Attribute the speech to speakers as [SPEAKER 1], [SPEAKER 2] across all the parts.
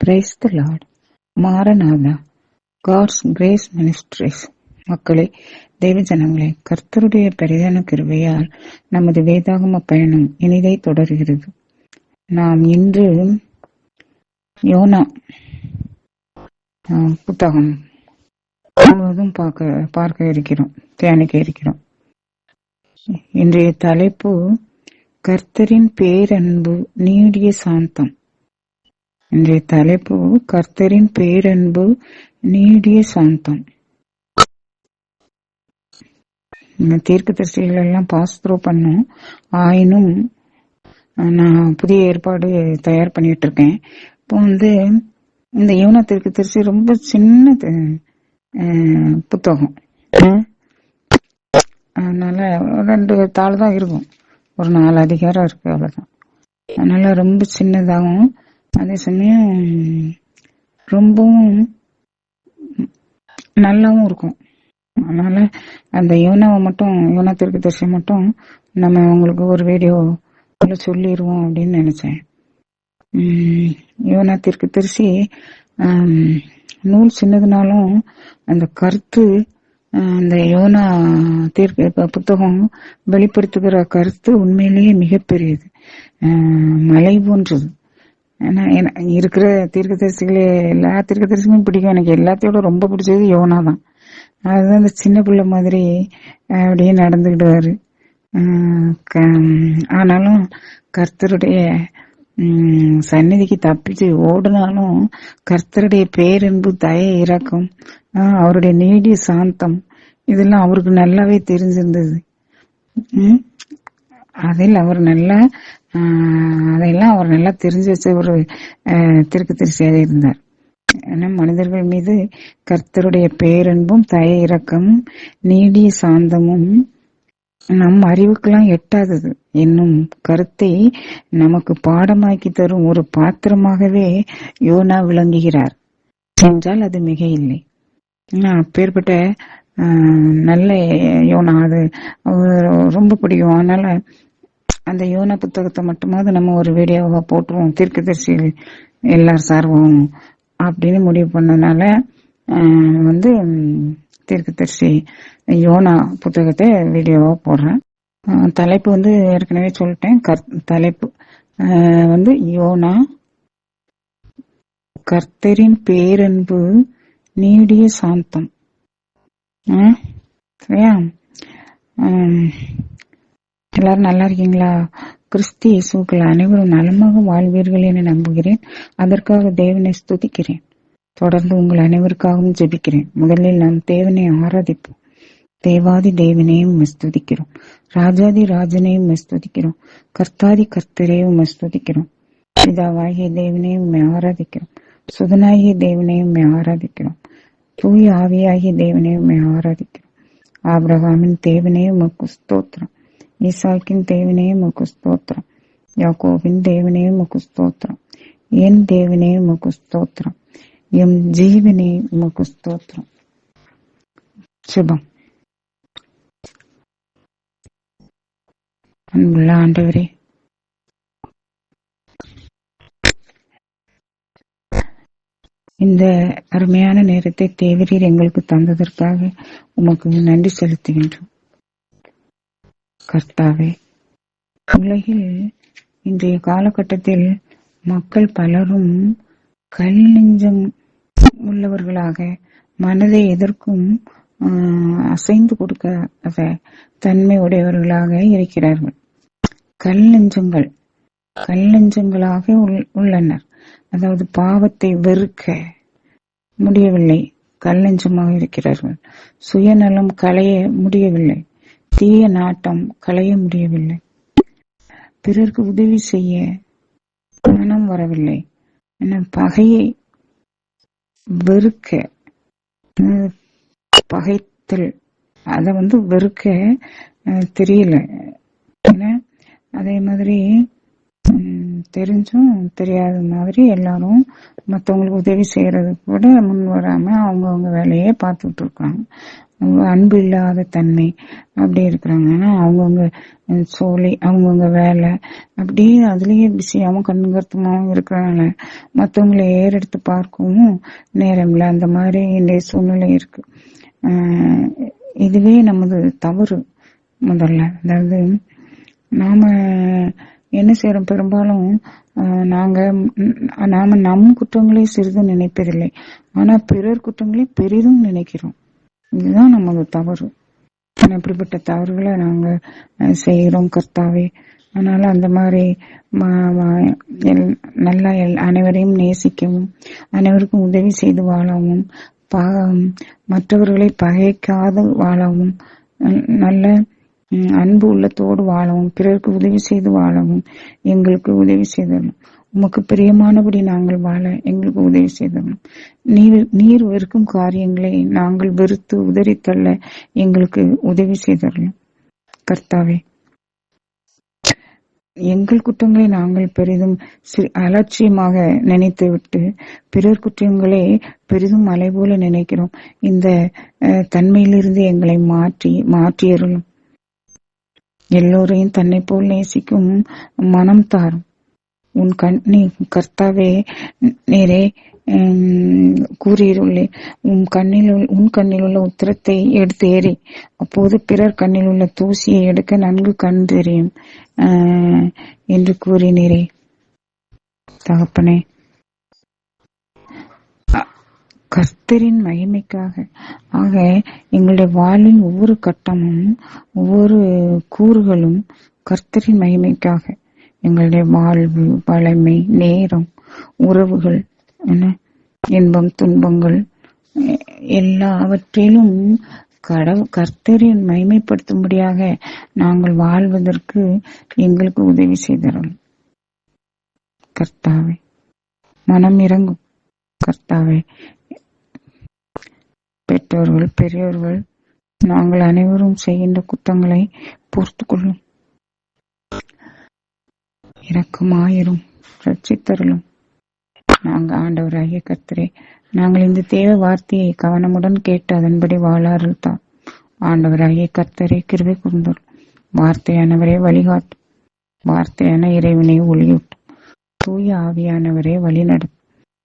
[SPEAKER 1] Price the lord. Maranatha God's Grace Ministries மக்களே, தெய்வ ஜனங்களே, கர்த்தருடைய பெரிதான கிருபையால் நமது வேதாகம பயணம் இனிதை தொடர்கிறது. நாம் இன்று யோனா புத்தகம் முழுவதும் பார்க்க இருக்கிறோம், தியானிக்க இருக்கிறோம். இன்றைய தலைப்பு கர்த்தரின் பேரன்பு நீடிய சாந்தம். இன்றைய தலைப்பு கர்த்தரின் பேரன்பு நீடிய சாந்தம். தீர்க்கதரிசிகள் எல்லாம் பாஸ் த்ரூ பண்ணோம். ஆயினும் நான் புதிய ஏற்பாடு தயார் பண்ணிட்டு இருக்கேன். இப்போ இந்த யோனா தீர்க்கதரிசி ரொம்ப சின்ன புத்தகம், அதனால 2 தாள் தான் இருக்கும், ஒரு 4 அதிகாரம் இருக்கு, அவ்வளவுதான். அதனால ரொம்ப சின்னதாகவும் அதே சமயம் ரொம்பவும் நல்லாவும் இருக்கும். அதனால அந்த யோனா தீர்க்கதரிசி மட்டும் நம்ம உங்களுக்கு ஒரு வீடியோ சொல்லிடுவோம் அப்படின்னு நினைச்சேன். யோனா தீர்க்கதரிசி நூல் சின்னதுனாலும் அந்த கருத்து, அந்த யோனா புத்தகம் வெளிப்படுத்துகிற கருத்து உண்மையிலேயே மிகப்பெரியது, மலை போன்றது. ஏன்னா இருக்கிற தீர்க்கதரிசிகளே எல்லா தீர்க்கதரிசிகளும் பிடிக்கும். எனக்கு எல்லாத்தையோட ரொம்ப பிடிச்சது யோனா தான். அதுதான் இந்த சின்ன பிள்ளை மாதிரி அப்படியே நடந்துக்கிடுவாரு. ஆனாலும் கர்த்தருடைய சந்நிதிக்கு தப்பிச்சு ஓடுனாலும் கர்த்தருடைய பேரன்பு, தயை, இரக்கம், அவருடைய நீடிய சாந்தம் இதெல்லாம் அவருக்கு நல்லாவே தெரிஞ்சிருந்தது. அதையெல்லாம் அவர் நல்லா தெரிஞ்சு வச்ச ஒரு தீர்க்கதரிசியாக இருந்தார். ஏன்னா மனிதர்கள் மீது கர்த்தருடைய பேரன்பும் தயை இரக்கமும் நீடிய சாந்தமும் நம் அறிவுக்கெல்லாம் எட்டாதது என்னும் கருத்தை நமக்கு பாடமாக்கி தரும் ஒரு பாத்திரமாகவே யோனா விளங்குகிறார் என்றால் அது மிக இல்லை. அப்பேற்பட்ட நல்ல யோனா, அது ரொம்ப பிடிக்கும். அதனால அந்த யோனா புத்தகத்தை மட்டுமாவது நம்ம ஒரு வீடியோவா போட்டுருவோம், தீர்க்கதரிசிகள் எல்லாரும் சார்வோம் அப்படின்னு முடிவு பண்ணனால தீர்க்கதரிசி யோனா புத்தகத்தை வீடியோவா போடுறேன். தலைப்பு ஏற்கனவே சொல்லிட்டேன். தலைப்பு யோனா கர்த்தரின் பேரன்பு நீடிய சாந்தம். சரியா? எல்லாரும் நல்லா இருக்கீங்களா? கிறிஸ்து இயேசுக்கள் அனைவரும் நலமாக வாழ்வீர்கள் என நம்புகிறேன். அதற்காக தேவனை ஸ்துதிக்கிறேன். தொடர்ந்து உங்கள் அனைவருக்காகவும் ஜெபிக்கிறேன். முதலில் நாம் தேவனை ஆராதிப்போம். தேவாதி தேவனையும் ஸ்துதிக்கிறோம், ராஜாதி ராஜனையும் ஸ்துதிக்கிறோம், கர்த்தாதி கர்த்தரையும் ஸ்துதிக்கிறோம். பிதாவாகிய தேவனையும் ஆராதிக்கிறோம், சுதனாகிய தேவனையும் ஆராதிக்கிறோம், தூய ஆவியாகிய தேவனையும் ஆராதிக்கிறோம். ஆபிரகாமின் தேவனையும் ஸ்தோத்திரம், ஈசாக்கின் தேவனையும் ஸ்தோத்திரம், யாக்கோபின் தேவனையும் ஸ்தோத்திரம், என் தேவனையும் ஸ்தோத்திரம், எம் ஜீவனே உமக்கு ஸ்தோத்திரம். சுபம். அன்புள்ள ஆண்டவரே, இந்த அருமையான நேரத்தை தேவரீர் எங்களுக்கு தந்ததற்காக உமக்கு நன்றி செலுத்துகின்றோம். கர்த்தாவே, உலகில் இன்றைய காலகட்டத்தில் மக்கள் பலரும் கல் நெஞ்சம் உள்ளவர்களாக, மனதை எதற்கும் அசைந்து கொடுக்க தன்மை உடையவர்களாக இருக்கிறார்கள். கல் நெஞ்சங்களாக உள்ளனர். அதாவது பாவத்தை வெறுக்க முடியவில்லை, கல் நெஞ்சமாக இருக்கிறார்கள். சுயநலம் களைய முடியவில்லை, தீய நாட்டம் களைய முடியவில்லை, பிறருக்கு உதவி செய்ய மனம் வரவில்லை, பகையை வெறுக்க, பகைத்தல் அதை வெறுக்க தெரியல. அதே மாதிரி தெரிஞ்சும் தெரியாத மாதிரி எல்லாரும் மற்றவங்களுக்கு உதவி செய்யறது கூட முன் வராம அவங்கவுங்க வேலையே பார்த்துட்டு இருக்காங்க. அன்பு இல்லாத தன்மை அப்படி இருக்கிறாங்க. ஆனா அவங்கவுங்க சோழி அவங்கவுங்க வேலை அப்படியே அதுலயே பிஸியாவும் கண்ணுங்கருத்துமாவும் இருக்கிறனால மற்றவங்களை ஏறெடுத்து பார்க்கவும் நேரம் இல்லை. அந்த மாதிரி இந்த சூழ்நிலை இருக்கு. இதுவே நமது தவறு. முதல்ல அதாவது நாம என்ன செய்யறோம், பெரும்பாலும் நாம நம் குற்றங்களை சிறிதும் நினைப்பதில்லை, ஆனா பிறர் குற்றங்களை பெரிதும் நினைக்கிறோம். இதுதான் நமது தவறு. அப்படிப்பட்ட தவறுகளை நாங்க செய்கிறோம் கர்த்தாவே. அதனால அந்த மாதிரி நல்லா அனைவரையும் நேசிக்கவும், அனைவருக்கும் உதவி செய்து வாழவும், மற்றவர்களை பகைக்காது வாழவும், நல்ல அன்பு உள்ளத்தோடு வாழவும், பிறருக்கு உதவி செய்து வாழவும் எங்களுக்கு உதவி செய்தரணும். உமக்கு பிரியமானபடி நாங்கள் வாழ எங்களுக்கு உதவி செய்தரணும். நீர் வெறுக்கும் காரியங்களை நாங்கள் வெறுத்து உதறித்தள்ள எங்களுக்கு உதவி செய்தரணும் கர்த்தாவே. எங்கள் குற்றங்களை நாங்கள் பெரிதும் அலட்சியமாக நினைத்து விட்டு பிறர் குற்றங்களை பெரிதும் மலை போல நினைக்கிறோம். இந்த தன்மையிலிருந்து எங்களை மாற்றியருளும். எல்லோரையும் தன்னை போல் நேசிக்கும் மனம் தாரும். நீ கர்த்தாவே, நீரே கூறியுள்ளே, உன் கண்ணில் உள்ள உத்திரத்தை எடுத்து ஏறி அப்போது பிறர் கண்ணில் உள்ள தூசியை எடுக்க நன்கு கண் தெரியும் என்று கூறினீரே. தகப்பனே, கர்த்தரின் மகிமைக்காக ஆக எங்களுடைய வாழ்வின் ஒவ்வொரு கட்டமும் ஒவ்வொரு கூறுகளும் கர்த்தரின் மகிமைக்காக எங்களுடைய வாழ்வு, பழமை, நேரம், உறவுகள், இன்பம், துன்பங்கள் எல்லாவற்றிலும் கர்த்தரின் மகிமைப்படுத்தும்படியாக நாங்கள் வாழ்வதற்கு எங்களுக்கு உதவி செய்தோம் கர்த்தாவே. மனம் இறங்கும் கர்த்தாவே. பெற்றோர்கள், பெரியோர்கள், நாங்கள் அனைவரும் செய்கின்ற குற்றங்களை பொறுத்து கொள்ளும். இரக்கமாயிரும், ரட்சித்தருளும். நாங்கள் ஆண்டவராகிய கர்த்தரே, நாங்கள் இந்த தேவ வார்த்தையை கவனமுடன் கேட்டு அதன்படி வாழாறுல் தான். ஆண்டவராகிய கர்த்தரே, கிருபை கூர்ந்தோர். வார்த்தையானவரே வழிகாட்டும். வார்த்தையான இறைவனை ஒளியூட்டும். தூய ஆவியானவரே வழி நடத்தும்.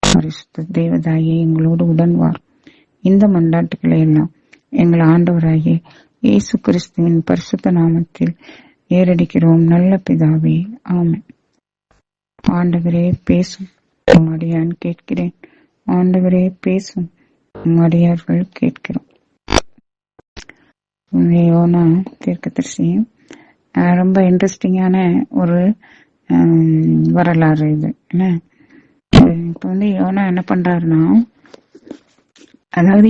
[SPEAKER 1] பரிசுத்த தேவதாயே எங்களோடு உடன் வாரும். இந்த மன்றாட்டுகளை எல்லாம் எங்கள் ஆண்டவராகிய இயேசு கிறிஸ்துவின் பரிசுத்த நாமத்தில் ஏறடிக்கிறோம் நல்ல பிதாவே, ஆமென். ஆண்டவரே பேசும், உம்மடியான் கேட்கிறேன். ஆண்டவரே பேசும், உம்மடியார்கள் கேட்கிறோம். யோனா தீர்க்கதரிசியும் ரொம்ப இன்ட்ரெஸ்டிங்கான ஒரு வரலாறு இது. இப்ப யோனா என்ன பண்றாருன்னா, அதாவது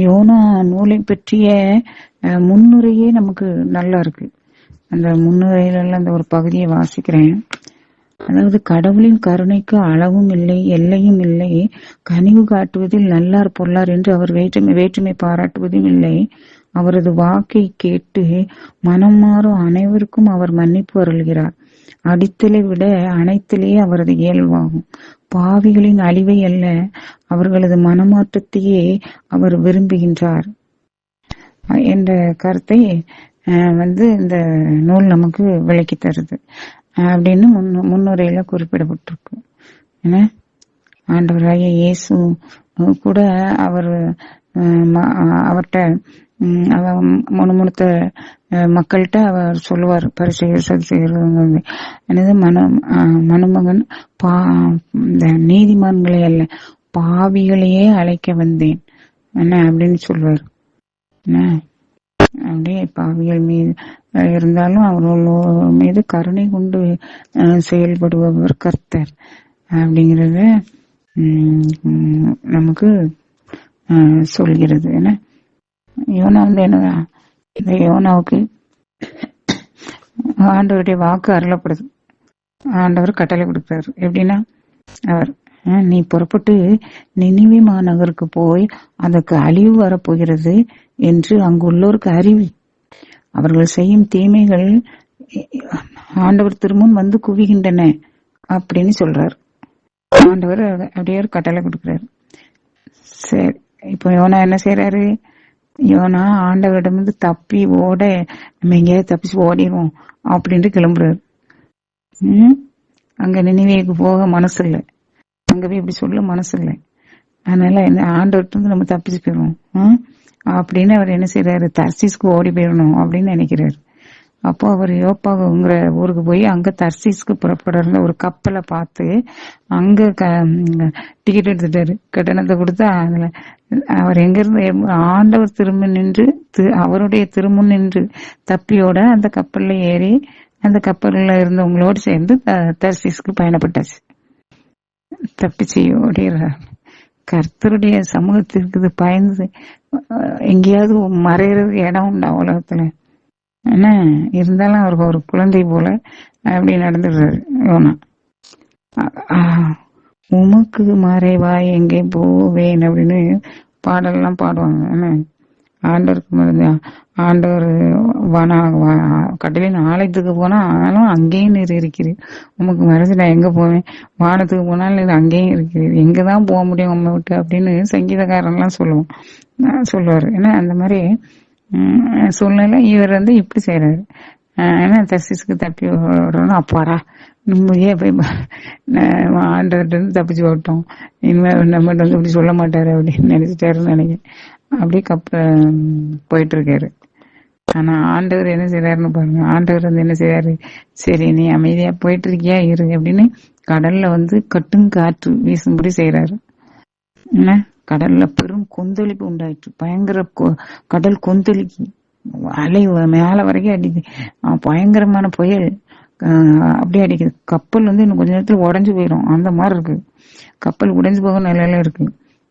[SPEAKER 1] யோனா நூலை பற்றிய முன்னுரையே நமக்கு நல்லா இருக்கு. அந்த முன்னுரையில அந்த ஒரு பகுதியை வாசிக்கிறேன். அதாவது கடவுளின் கருணைக்கு அளவும் இல்லை, எல்லையும் இல்லை. கனிவு காட்டுவதில் நல்லார் பொல்லார் என்று அவர் வேற்றுமை பாராட்டுவதும் இல்லை. அவரது வாக்கை கேட்டு மனம் மாறும் அனைவருக்கும் அவர் மன்னிப்பு அருள்கிறார். அடித்தலை விட அனைத்திலே அவரது இயல்பாகும். பாவிகளின் அழிவை அல்ல, அவர்களது மனமாற்றத்தையே அவர் விரும்புகின்றார் என்ற கருத்தை இந்த நூல் நமக்கு விளக்கி தருது அப்படின்னு முன்னுரையில குறிப்பிடப்பட்டிருக்கு. ஏன்னா ஆண்டவராகிய இயேசு கூட அவர்கிட்ட முணுமுணுத்த மக்கள்கிட்ட அவர் சொல்லுவார், பரிசெயர் சதுசெயர் எனது மணமகன் இந்த நீதிமான்களை அல்ல பாவிகளையே அழைக்க வந்தேன் அப்படின்னு சொல்லுவார். அப்படியே பாவிகள் மீது இருந்தாலும் அவர்கள் மீது கருணை கொண்டு செயல்படுபவர் கர்த்தர் அப்படிங்கறத நமக்கு சொல்கிறது. ஏன்னா யோனா என்னன்னா, இந்த யோனாவுக்கு ஆண்டவருடைய வாக்கு அருளப்படுது. ஆண்டவர் கட்டளை கொடுக்கிறாரு. எப்படின்னா, அவர் நீ புறப்பட்டு நினிவே மாநகருக்கு போய் அதற்கு அழிவு வரப்போகிறது என்று அங்குள்ளோருக்கு அறிவி. அவர்கள் செய்யும் தீமைகள் ஆண்டவர் திருமுன் வந்து குவிகின்றன அப்படின்னு சொல்றாரு. ஆண்டவர் அப்படியே ஒரு கட்டளை கொடுக்குறாரு. சரி, இப்போ யோனா என்ன செய்யறாரு? யோனா ஆண்டவரிடமிருந்து தப்பி ஓட, நம்ம எங்கேயாவது தப்பிச்சு ஓடிடுவோம் அப்படின்ட்டு கிளம்புறாரு. அங்க நினைவேக்கு போக மனசு இல்லை, அங்க போய் இப்படி சொல்ல மனசு இல்லை. அதனால என்ன, ஆண்டவர்கிட்ட நம்ம தப்பிச்சு போயிடுவோம் அப்படின்னு அவர் என்ன செய்யறாரு? தர்சீஸ்க்கு ஓடி போயிடணும் அப்படின்னு நினைக்கிறாரு. அப்போ அவர் யோப்பாங்கிற ஊருக்கு போய் அங்க தர்சீஸ்க்கு புறப்படுற ஒரு கப்பலை பார்த்து அங்க டிக்கெட் எடுத்துட்டாரு. கட்டணத்தை கொடுத்து அதுல அவர் எங்க இருந்து ஆண்டவர் திரும்ப நின்று அவருடைய திரும்ப நின்று தப்பியோட அந்த கப்பல்ல ஏறி அந்த கப்பல்ல இருந்தவங்களோடு சேர்ந்து தர்சீஸ்க்கு பயணப்பட்டாச்சு. தப்பிச்சு ஓடிடுறார். கர்த்தருடைய சமூகத்திற்கு பயந்து எங்கேயாவது மறைகிறதுக்கு இடம் உண்டா உலகத்துல? என்ன இருந்தாலும் அவருக்கு ஒரு குழந்தை போல அப்படி நடந்துடுறாரு யோனா. உமக்கு மறைவா எங்கே போவேன் அப்படின்னு பாடலாம் பாடுவாங்க. என்ன ஆண்டவருக்கு ஆண்டவர் கடலின் ஆலயத்துக்கு போனா ஆனாலும் அங்கேயும் நீர் இருக்கிறீர், உமக்கு மறைச்சு நான் எங்க போவேன்? வானத்துக்கு போனாலும் நீர் அங்கேயும் இருக்கிறீர், எங்கதான் போக முடியும் உண்மை விட்டு அப்படின்னு சங்கீதக்காரன்லாம் சொல்லுவாரு. ஏன்னா அந்த மாதிரி சூழ்நிலை இவர் இப்படி செய்யறாரு. ஏன்னா தர்சீஸ்க்கு தப்பி விடுறோம்னா அப்பாடா நிம்மதியா போய் ஆண்டவர்கிட்ட இருந்து தப்பிச்சு விட்டோம், இனிமே நம்மகிட்ட இப்படி சொல்ல மாட்டாரு அப்படின்னு நினைச்சிட்டாருன்னு நினைக்கிறேன். அப்படியே போயிட்டு இருக்காரு. ஆனா ஆண்டவர் என்ன செய்யறாருன்னு பாருங்க. ஆண்டவர் என்ன செய்யறாரு? சரி நீ அமைதியா போயிட்டு இருக்கியா இரு அப்படின்னு கடல்ல கட்டுங்காற்று வீசும்படி செய்யறாரு. என்ன கடல்ல பெரும் கொந்தளிப்பு உண்டாயிற்று. பயங்கர கடல் கொந்தளிக்கு, அலை மேல வரைக்கும் அடிக்குது, பயங்கரமான புயல் அப்படியே அடிக்குது. கப்பல் இன்னும் கொஞ்ச நேரத்துல உடஞ்சு போயிடும் அந்த மாதிரி இருக்கு. கப்பல் உடைஞ்சு போக நிலையில இருக்கு.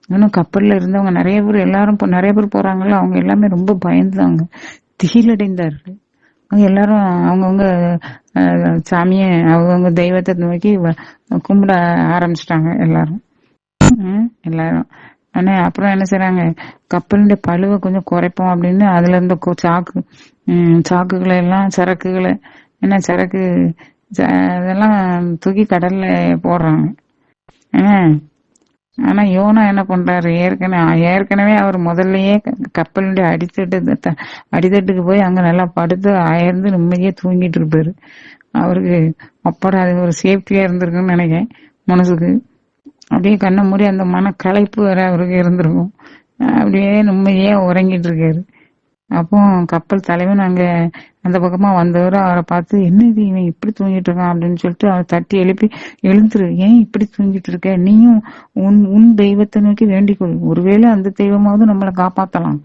[SPEAKER 1] இன்னும் கப்பல்ல இருந்தவங்க நிறைய பேர், எல்லாரும் நிறைய பேர் போறாங்கல்ல, அவங்க எல்லாமே ரொம்ப பயந்துதாங்க, திகிலடைந்தார்கள். அவங்க எல்லாரும் அவங்கவுங்க சாமிய அவங்கவுங்க தெய்வத்தை நோக்கி கும்பிட ஆரம்பிச்சிட்டாங்க எல்லாரும். ஆனா அப்புறம் என்ன செய்றாங்க, கப்பலுடைய பழுவை கொஞ்சம் குறைப்போம் அப்படின்னு அதுல இருந்த சாக்குகளை எல்லாம், சரக்குகளை, என்ன சரக்கு இதெல்லாம் தூக்கி கடல்ல போடுறாங்க. ஆனா யோனா என்ன பண்றாரு? ஏற்கனவே அவர் முதல்லயே கப்பலுடைய அடித்தட்டுக்கு போய் அங்க நல்லா படுத்து அயர்ந்து நிம்மதியா தூங்கிட்டு இருப்பாரு. அவருக்கு அப்பாடா அது ஒரு சேஃப்டியா இருந்திருக்குன்னு நினைக்கிறேன் மனசுக்கு. அப்படியே கண்ணை மூடி அந்த மன களைப்பு வர அவருக்கு இருந்திருக்கும். அப்படியே நிம்மதியா உறங்கிட்டு இருக்காரு. அப்போ கப்பல் தலைவன் அங்க அந்த பக்கமா வந்தவர் அவரை பார்த்து, என்ன இது இவன் இப்படி தூங்கிட்டு இருக்கான் அப்படின்னு சொல்லிட்டு அவர் தட்டி எழுப்பி, எழுந்துரு, ஏன் இப்படி தூங்கிட்டு இருக்க, நீயும் உன் தெய்வத்தை நோக்கி வேண்டிக்கொள், ஒருவேளை அந்த தெய்வமாவது நம்மளை காப்பாத்தலாம்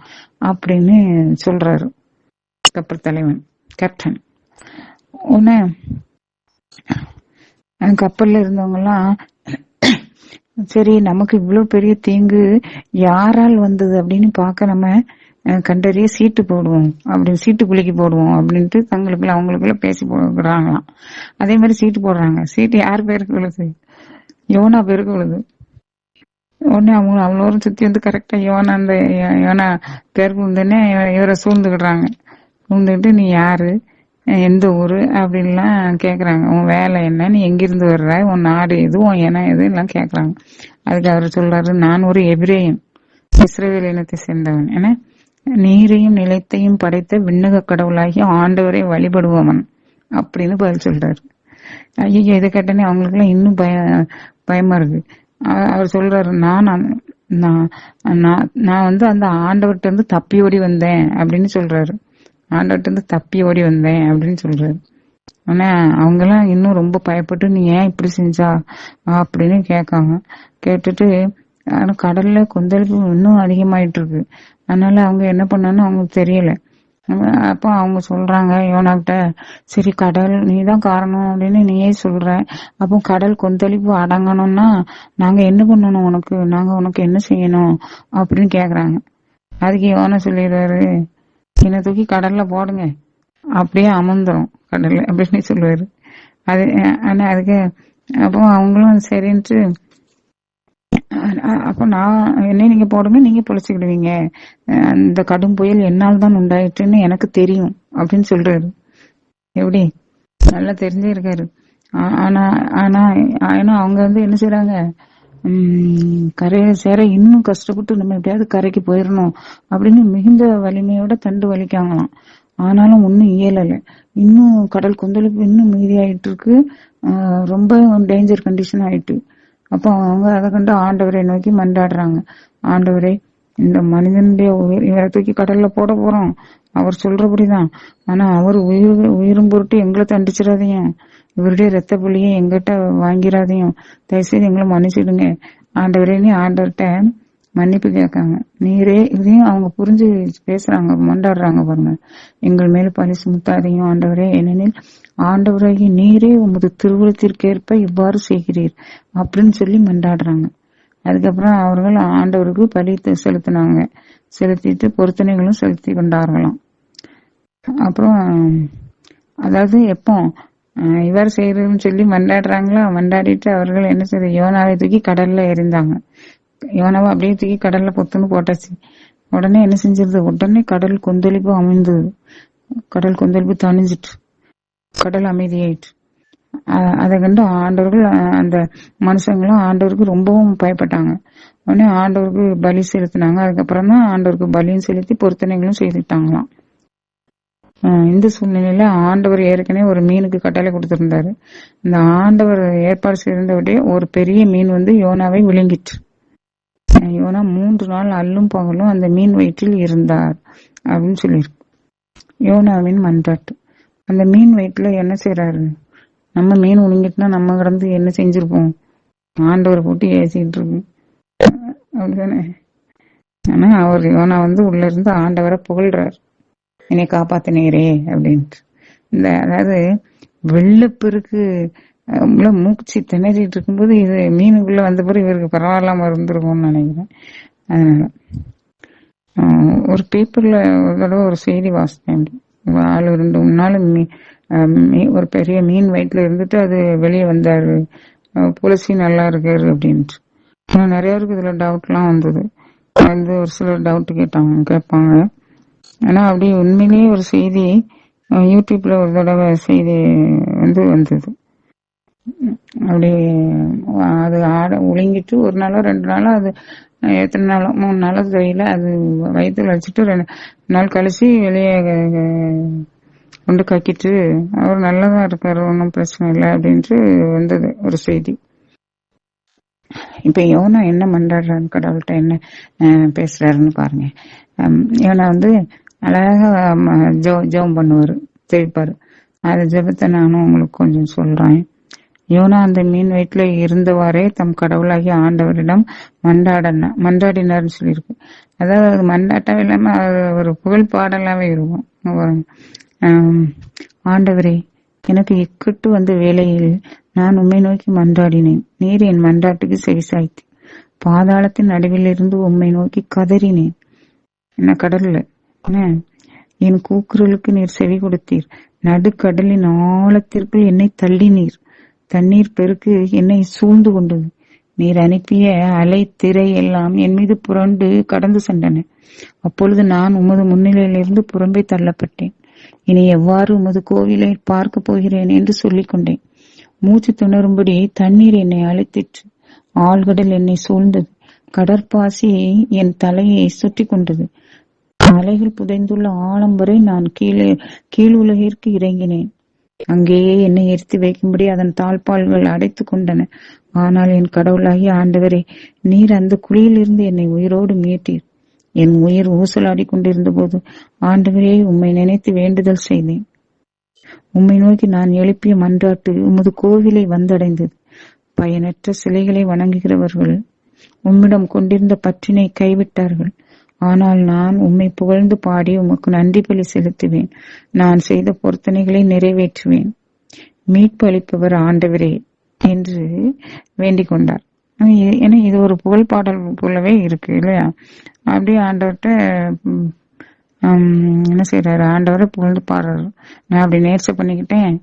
[SPEAKER 1] அப்படின்னு சொல்றாரு கப்பல் தலைவன், கேப்டன். உடனே கப்பல்ல இருந்தவங்க எல்லாம், சரி நமக்கு இவ்வளவு பெரிய தீங்கு யாரால் வந்தது அப்படின்னு பார்க்க நம்ம கண்டறிய சீட்டு போடுவோம் அப்படின்னு, சீட்டு குலுக்கி போடுவோம் அப்படின்ட்டு தங்களுக்குள்ள அவங்களுக்குள்ள பேசி போடுறாங்களாம். அதே மாதிரி சீட்டு போடுறாங்க. சீட்டு யார் பேருக்கு விழுது? யோனா பேருக்கு விழுது. உடனே அவங்க அவ்வளோரும் சுத்தி கரெக்டா யோனா பேருக்கு விழுந்தோடனே இவரை சூழ்ந்துக்கிடுறாங்க. சூழ்ந்துக்கிட்டு நீ யாரு, எந்த ஊரு அப்படின்லாம் கேக்குறாங்க. உன் வேலை என்ன, நீ எங்கிருந்து வர்ற, உன் நாடு எது, உன் இனம் எது எல்லாம் கேக்குறாங்க. அதுக்கு அவர் சொல்றாரு, நான் ஒரு எபிரேயன், இஸ்ரவேல் இனத்தை சேர்ந்தவன், என நீரையும் நிலத்தையும் படைத்த விண்ணக கடவுளாகி ஆண்டவரை வழிபடுபவன் அப்படின்னு பதில் சொல்றாரு. ஐயோ இதை கேட்டனே அவங்களுக்கு எல்லாம் இன்னும் பயமா இருக்கு. அவர் சொல்றாரு, நான் அந்த ஆண்டவர்கிட்ட இருந்து தப்பி ஓடி வந்தேன் அப்படின்னு சொல்றாரு. ஆண்டவர்கிட்ட இருந்து தப்பி ஓடி வந்தேன் அப்படின்னு சொல்றாரு. ஆனா அவங்க எல்லாம் இன்னும் ரொம்ப பயப்பட்டு, நீ ஏன் இப்படி செஞ்சா அப்படின்னு கேட்காங்க. கேட்டுட்டு கடல்ல கொந்தளிப்பு இன்னும் அதிகமாயிட்டு இருக்கு. அதனால அவங்க என்ன பண்ணான்னு அவங்களுக்கு தெரியல. அப்போ அவங்க சொல்றாங்க யோனாக்கிட்ட, சரி கடல் நீதான் காரணம் அப்படின்னு நீயே சொல்ற, அப்போ கடல் கொந்தளிப்பு அடங்கணும்னா நாங்க என்ன பண்ணணும், நாங்க உனக்கு என்ன செய்யணும் அப்படின்னு கேக்குறாங்க. அதுக்கு யோனா சொல்லிடுறாரு, என்னை தூக்கி கடல்ல போடுங்க, அப்படியே அமர்ந்துரும் கடல்ல அப்படின்னு சொல்லுவாரு. அது ஆனா அதுக்கு அப்போ அவங்களும் சரின்ட்டு, அப்ப என்ன நீங்க போடுங்க, நீங்க பொழைச்சுக்கிடுவீங்க, அந்த கடும் புயல் என்னால் தான் உண்டாயிட்டுன்னு எனக்கு தெரியும் அப்படின்னு சொல்றாரு. எப்படி நல்லா தெரிஞ்சே இருக்காரு. ஆனா ஆனா ஆனா அவங்க என்ன செய்றாங்க, கரையை சேர இன்னும் கஷ்டப்பட்டு நம்ம எப்படியாவது கரைக்கு போயிடணும் அப்படின்னு மிகுந்த வலிமையோட தண்டு வலிக்காங்களாம். ஆனாலும் ஒன்னும் இயலல. இன்னும் கடல் கொந்தளிப்பு இன்னும் மீதியாயிட்டு இருக்கு. ரொம்ப டேஞ்சர் கண்டிஷன் ஆயிட்டு. அப்போ அவங்க அதை கண்டு ஆண்டவரை நோக்கி மன்றாடுறாங்க. ஆண்டவரே, இந்த மனிதனுடைய உயிர் இவரை தூக்கி கடல்ல போட போறோம், அவர் சொல்றபடிதான். ஆனா அவர் உயிரும் பொருட்டு எங்களை தண்டிச்சிடாதீங்க, இவருடைய ரத்த பலியை எங்கிட்ட வாங்கிடாதையும், தயவுசெய்து எங்களை மன்னிச்சிடுங்க ஆண்டவரேன்னு ஆண்டவர்கிட்ட மன்னிப்பு கேட்காங்க. நீரே இதையும் அவங்க புரிஞ்சு பேசுறாங்க, மண்டாடுறாங்க பாருங்க. எங்கள் மேல பழி சுமத்தாதையும் ஆண்டவரே, ஏனெனில் ஆண்டவராகி நீரே உமது திருவுளத்திற்கேற்ப இவ்வாறு செய்கிறீர் அப்படின்னு சொல்லி மண்டாடுறாங்க. அதுக்கப்புறம் அவர்கள் ஆண்டவருக்கு பலி செலுத்தினாங்க. செலுத்திட்டு பொருத்தனைகளும் செலுத்தி கொண்டார்களாம். அப்புறம் அதாவது எப்போ இவ்வாறு செய்யறதுன்னு சொல்லி மண்டாடுறாங்களா, மண்டாடிட்டு அவர்கள் என்ன செய்ய, யோனாவை தூக்கி கடல்ல எறிந்தாங்க. யோனாவை அப்படியே தூக்கி கடல்ல பொத்துன்னு போட்டாச்சு. உடனே என்ன செஞ்சிருது, உடனே கடல் கொந்தளிப்பு அமைந்தது. கடல் கொந்தளிப்பு தணிஞ்சிட்டு கடல் அமைதியாயிட்டு. அதை கண்டு ஆண்டவர்கள் அந்த மனுஷங்களும் ஆண்டவருக்கு ரொம்பவும் பயப்பட்டாங்க. உடனே ஆண்டவருக்கு பலி செலுத்தினாங்க. அதுக்கப்புறம் தான் ஆண்டவருக்கு பலியும் செலுத்தி பொருத்தனைகளும் செய்துட்டாங்களாம். இந்த சூழ்நிலையில ஆண்டவர் ஏற்கனவே ஒரு மீனுக்கு கட்டளை கொடுத்திருந்தாரு. இந்த ஆண்டவர் ஏற்பாடு செய்திருந்தபடியே ஒரு பெரிய மீன் யோனாவை விழுங்கிட்டு, யோனா 3 நாள் அல்லும் பகலும் அந்த மீன் வயிற்றில் இருந்தார் அப்படின்னு சொல்லியிருக்கு. யோனாவின் மன்றாட்டு. அந்த மீன் வயிற்றுல என்ன செய்யறாரு, நம்ம மீன் விழுங்கிட்டுனா நம்ம கிடந்து என்ன செஞ்சிருப்போம், ஆண்டவர் போட்டு ஏசிட்டு இருக்கோம் அப்படிதானே. ஆனா அவர் யோனா உள்ள இருந்து ஆண்டவரை புகழ்றாரு, என்னை காப்பாத்தினீரே அப்படின்ட்டு. இந்த அதாவது வெள்ளப்பெருக்கு மூச்சு திணறிட்டு இருக்கும்போது இது மீனுக்குள்ள வந்த பிறகு இவருக்கு பரவாயில்லாம இருந்திருக்கும்னு நினைக்கிறேன். அதனால ஒரு பேப்பர்ல ஒரு தடவை ஒரு செய்தி வாசித்தேன். 2 நாள் ஒரு பெரிய மீன் வயிற்றுல இருந்துட்டு அது வெளியே வந்தாரு, புலசி நல்லா இருக்காரு அப்படின்ட்டு. நிறைய பேருக்கு இதுல டவுட் எல்லாம் வந்தது. ஒரு சிலர் டவுட் கேட்பாங்க. ஆனா அப்படி உண்மையிலேயே ஒரு செய்தி யூடியூப்ல ஒரு தடவை செய்தி வந்தது. அப்படி அது ஒழுங்கிட்டு 1 நாளோ 2 நாளோ, அது எத்தனை நாளோ 3 நாளோ தெரியல, அது வயிற்றுல வச்சுட்டு 2 நாள் கழிச்சு வெளியே கொண்டு கக்கிட்டு அவர் நல்லதான் இருக்காரு, ஒன்றும் பிரச்சனை இல்லை அப்படின்ட்டு வந்தது ஒரு செய்தி. இப்ப யோனா என்ன மன்றாடுறாரு, கடவுள்கிட்ட என்ன பேசுறாருன்னு பாருங்க. யோனா அழகா ஜெபம் பண்ணுவாரு, ஜெயிப்பாரு. அந்த ஜெபத்தை நானும் உங்களுக்கு கொஞ்சம் சொல்றேன். யோனா அந்த மீன் வயிற்றுல இருந்தவாறே தம் கடவுளாகி ஆண்டவரிடம் மன்றாடினார்னு சொல்லியிருக்கு. அதாவது மன்றாட்டம் இல்லாம ஒரு புகழ் பாடலாவே இருக்கும். ஆண்டவரே, எனக்கு இக்கட்டு வந்த வேளையில் நான் உம்மை நோக்கி மன்றாடினேன், நீர் என் மன்றாட்டுக்கு செவிசாய்த்து. பாதாளத்தின் நடுவில் இருந்து உம்மை நோக்கி கதறினேன். என்ன கடல்ல என் கூக்குரலுக்கு நீர் செவி கொடுத்தீர். நடுக்கடலின் ஆழத்திற்குள் என்னை தள்ளினீர். தண்ணீர் பெருக்கு என்னை சூழ்ந்து கொண்டது. நீர் அனுப்பிய அலை திரை எல்லாம் என் மீது புரண்டு கடந்து சென்றன. அப்பொழுது நான் உமது முன்னிலையிலிருந்து புறம்பே தள்ளப்பட்டேன். இனி எவ்வாறு உமது கோவிலை பார்க்க போகிறேன் என்று சொல்லிக் கொண்டேன். மூச்சு திணறும்படி தண்ணீர் என்னை அழைத்திற்று. ஆழ்கடல் என்னை சூழ்ந்தது. கடற்பாசி என் தலையை சுற்றி கொண்டது. அலைகள் புதைந்துள்ள ஆழம் வரை நான் கீழ் உலகிற்கு இறங்கினேன். அங்கேயே என்னை எரித்து வைக்கும்படி அதன் தாழ்பால்கள் அடைத்து கொண்டன. ஆனால் என் கடவுளாகிய ஆண்டவரே, நீர் அந்த குழியிலிருந்து என்னை உயிரோடு மீட்டீர். என் உயிர் ஊசலாடி கொண்டிருந்த போது ஆண்டவரே, உம்மை நினைத்து வேண்டுதல் செய்தேன். உம்மை நோக்கி நான் எழுப்பிய மன்றாட்டு உமது கோவிலை வந்தடைந்தது. பயனற்ற சிலைகளை வணங்குகிறவர்கள் உம்மிடம் கொண்டிருந்த பற்றினை கைவிட்டார்கள். ஆனால் நான் உம்மை புகழ்ந்து பாடி உமக்கு நன்றி பலி செலுத்துவேன். நான் செய்த பொருத்தனைகளை நிறைவேற்றுவேன். மீட்பு அளிப்பவர் ஆண்டவரே என்று வேண்டிக் கொண்டார். ஏன்னா இது ஒரு புகழ் பாடல் போலவே இருக்கு இல்லையா? அப்படியே ஆண்டவர்கிட்ட என்ன செய்யறாரு, ஆண்டவரை புகழ்ந்து பாடுறாரு. நான் அப்படி நேர்ச்சி பண்ணிக்கிட்டேன்.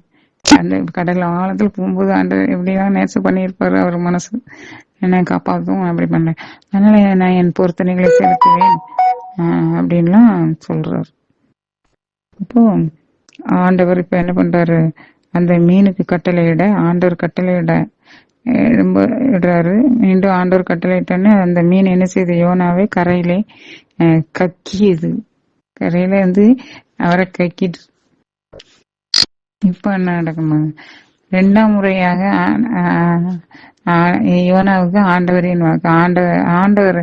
[SPEAKER 1] அந்த கடல் ஆழத்தில் போகும்போது ஆண்டவர் எப்படிலாம் நேர்ச்சி பண்ணியிருப்பாரு அவர் மனசு, என்ன காப்பாற்றும் அப்படி பண்ணேன். அதனால நான் என் பொருத்தனைகளை செலுத்துவேன் அப்படின்லாம் சொல்றாரு. இப்போ ஆண்டவர் இப்ப என்ன பண்றாரு, அந்த மீனுக்கு கட்டளையிட ஆண்டவர் கட்டளையிட ரொம்ப இடுறாரு. மீண்டும் ஆண்டவர் கட்டளையிட்டோன்னு அந்த மீன் என்ன செய்யுது? யோனாவை கரையிலே கக்கியது. கரையில அவரை கக்கிட்டு. இப்ப என்ன நடக்குமா? 2ஆம் முறையாக யோனாவுக்கு ஆண்டவரின் வாக்கு. ஆண்டவர்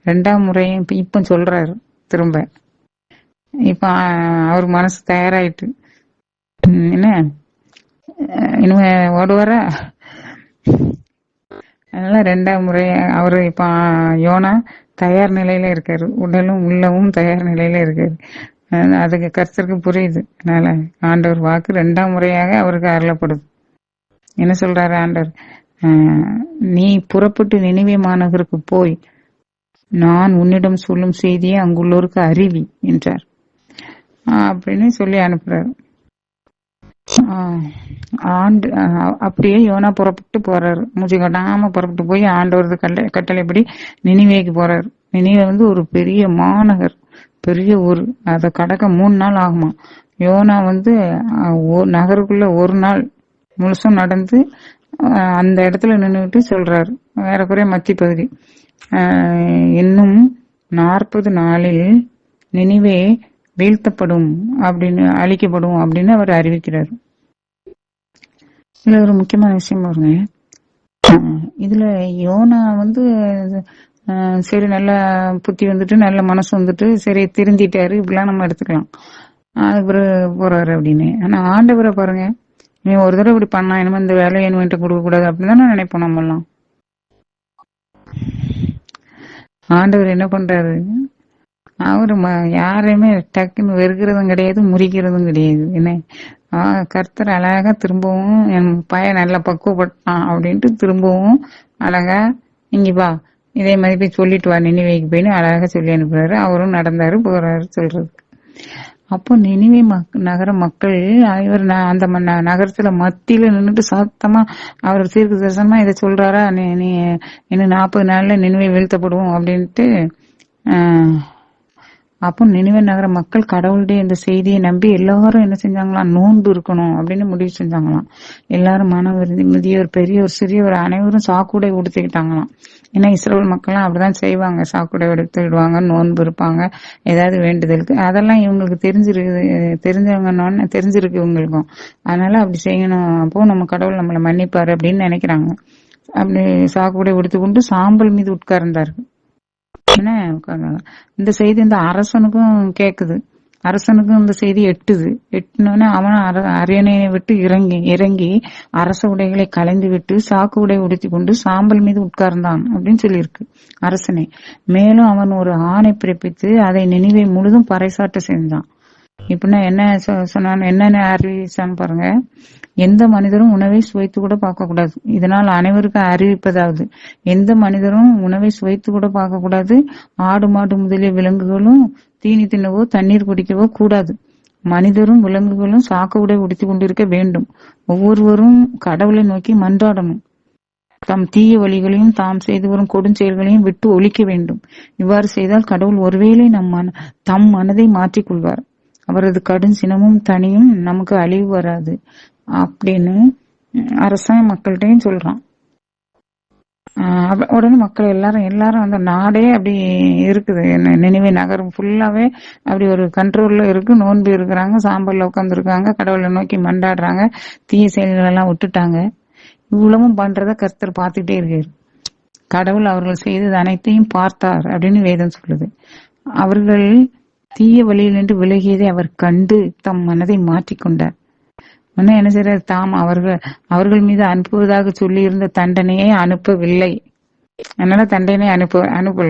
[SPEAKER 1] 2ஆம் முறையும் இப்ப சொல்றாரு திரும்ப. இப்ப அவர் மனசு தயாராயிட்டு என்ன இனிமே ஓடுவாரா? அதனால 2ஆம் முறை அவரு இப்ப யோனா தயார் நிலையில இருக்காரு. உடலும் உள்ளமும் தயார் நிலையில இருக்காரு. அதுக்கு கர்த்தருக்கு புரியுது. அதனால ஆண்டவர் வாக்கு 2ஆம் முறையாக அவருக்கு அருளப்படுது. என்ன சொல்றாரு ஆண்டவர்? நீ புறப்பட்டு நினிவே மாநகருக்கு போய் நான் உன்னிடம் சொல்லும் செய்தியை அங்குள்ளோருக்கு அறிவி என்றார் அப்படின்னு சொல்லி அனுப்புறாரு. அப்படியே யோனா புறப்பட்டு போறாரு. மூச்சு கட்டாம புறப்பட்டு போய் ஆண்டவரது கட்டளைப்படி நினிவேக்கு போறாரு. நினிவே ஒரு பெரிய மாநகர், பெரிய ஊர். அதை கடக்க 3 நாள் ஆகுமா. யோனா நகருக்குள்ள 1 நாள் முழுசும் நடந்து அந்த இடத்துல நின்றுட்டு சொல்றாரு. ஏறக்குறைய மத்திய பகுதி. இன்னும் 40 நாளில் நினிவே வீழ்த்தப்படும் அப்படின்னு, அழிக்கப்படும் அப்படின்னு அவர் அறிவிக்கிறார். இதுல ஒரு முக்கியமான விஷயம் பாருங்க. இதுல யோனா சரி நல்ல புத்தி வந்துட்டு நல்ல மனசு வந்துட்டு சரி திருந்திட்டாரு இப்படிலாம் நம்ம எடுத்துக்கலாம். அதுக்கு போறாரு அப்படின்னு. ஆனா ஆண்டவரை பாருங்க, இவன் ஒரு தடவை இப்படி பண்ணா இனிமே இந்த வேலையை இனிமேட்டு கொடுக்க கூடாது அப்படின்னு தானே நினைப்போம் நம்ம எல்லாம். ஆண்டவர் என்ன பண்றாரு? அவரு யாரையுமே டக்குன்னு வெறுக்கிறதும் கிடையாது, முறிக்கிறதும் கிடையாது. என்ன கர்த்தர் அழகா திரும்பவும் என் பையன் நல்லா பக்குவப்பட்டான் அப்படின்ட்டு திரும்பவும் அழகா இங்கப்பா இதே மாதிரி போய் சொல்லிட்டு வா நினைவேக்கு போயின்னு அழகா சொல்லி அனுப்புறாரு. அவரும் நடந்தாரு போறாரு சொல்றதுக்கு. அப்போ நினிவே நகர மக்கள் இவர் அந்த நகரத்துல மத்தியில நின்றுட்டு சத்தமா அவர் தீர்க்க தரிசனமா இதை சொல்றாரா, நீ இன்னும் 40 நாள்ல நினிவே வீழ்த்தப்படுவோம் அப்படின்ட்டு. அப்போ நினிவே நகர மக்கள் கடவுளுடைய இந்த செய்தியை நம்பி எல்லாரும் என்ன செஞ்சாங்களாம்? நோன்பு இருக்கணும் அப்படின்னு முடிவு செஞ்சாங்களாம். எல்லாரும் முதியோர், பெரியோர், சிறியோர் அனைவரும் சாக்குடை உடுத்திக்கிட்டாங்களாம். ஏன்னா இஸ்ரேல் மக்கள்லாம் அப்படிதான் செய்வாங்க. சாக்குடை எடுத்துக்கிடுவாங்க, நோன்பு இருப்பாங்க, ஏதாவது வேண்டுதலுக்கு. அதெல்லாம் இவங்களுக்கு தெரிஞ்சிருக்கு இவங்களுக்கும். அதனால அப்படி செய்யணும். அப்போ நம்ம கடவுள் நம்மளை மன்னிப்பாரு அப்படின்னு நினைக்கிறாங்க. அப்படி சாக்குடை உடுத்துக்கொண்டு சாம்பல் மீது உட்கார்ந்தாரு. இந்த செய்தி இந்த அரசனுக்கும் கேக்குது. அரசனுக்கும் இந்த செய்தி எட்டுனோடனே அவன் அரியணையை விட்டு இறங்கி அரச உடைகளை கலைந்து விட்டு சாக்கு உடை உடுத்தி கொண்டு சாம்பல் மீது உட்கார்ந்தான் அப்படின்னு சொல்லியிருக்கு அரசனை. மேலும் அவன் ஒரு ஆணை பிறப்பித்து அதை நினைவை முழுதும் பறைசாட்ட செஞ்சான். இப்படின்னா என்ன சொன்னான், என்னென்ன அறிவிச்சான்னு பாருங்க. எந்த மனிதரும் உணவை சுவைத்து கூட பார்க்க கூடாது. இதனால் அனைவருக்கும் அறிவிப்பதாவது, எந்த மனிதரும் உணவை சுவைத்து கூட பார்க்க கூடாது. ஆடு மாடு முதலிய விலங்குகளும் தீனி தின்னவோ தண்ணீர் குடிக்கவோ கூடாது. மனிதரும் விலங்குகளும் சாக்கு உடை உடுத்தி கொண்டிருக்க வேண்டும். ஒவ்வொருவரும் கடவுளை நோக்கி மன்றாடணும். தம் தீய வழிகளையும் தாம் செய்து வரும் கொடுஞ்செயல்களையும் விட்டு ஒழிக்க வேண்டும். இவ்வாறு செய்தால் கடவுள் ஒருவேளை தம் மனதை மாற்றிக்கொள்வார். அவரது கடும் சினமும் தனியும் நமக்கு அழிவு வராது அப்படின்னு அரசன் மக்கள்கிட்டையும் சொல்றான். உடனே மக்கள் எல்லாரும் அந்த நாடே அப்படி இருக்குது. நினைவே நகரம் ஃபுல்லாவே அப்படி ஒரு கண்ட்ரோல்ல இருக்கு. நோன்பு இருக்கிறாங்க, சாம்பல்ல உட்கார்ந்து இருக்காங்க, கடவுளை நோக்கி மண்டாடுறாங்க, தீய செயல்கள் எல்லாம் விட்டுட்டாங்க. இவ்வளவும் பண்றத கர்த்தர் பார்த்துட்டே இருக்காரு. கடவுள் அவர்கள் செய்தது அனைத்தையும் பார்த்தார் அப்படின்னு வேதம் சொல்லுது. அவர்கள் தீய வழியிலிருந்து விலகியதை அவர் கண்டு தம் மனதை மாற்றிக்கொண்டார். என்ன செய்யறாரு? தாம் அவர்கள் மீது அனுப்புவதாக சொல்லி இருந்த தண்டனையை அனுப்பவில்லை. அதனால தண்டனை அனுப்பல.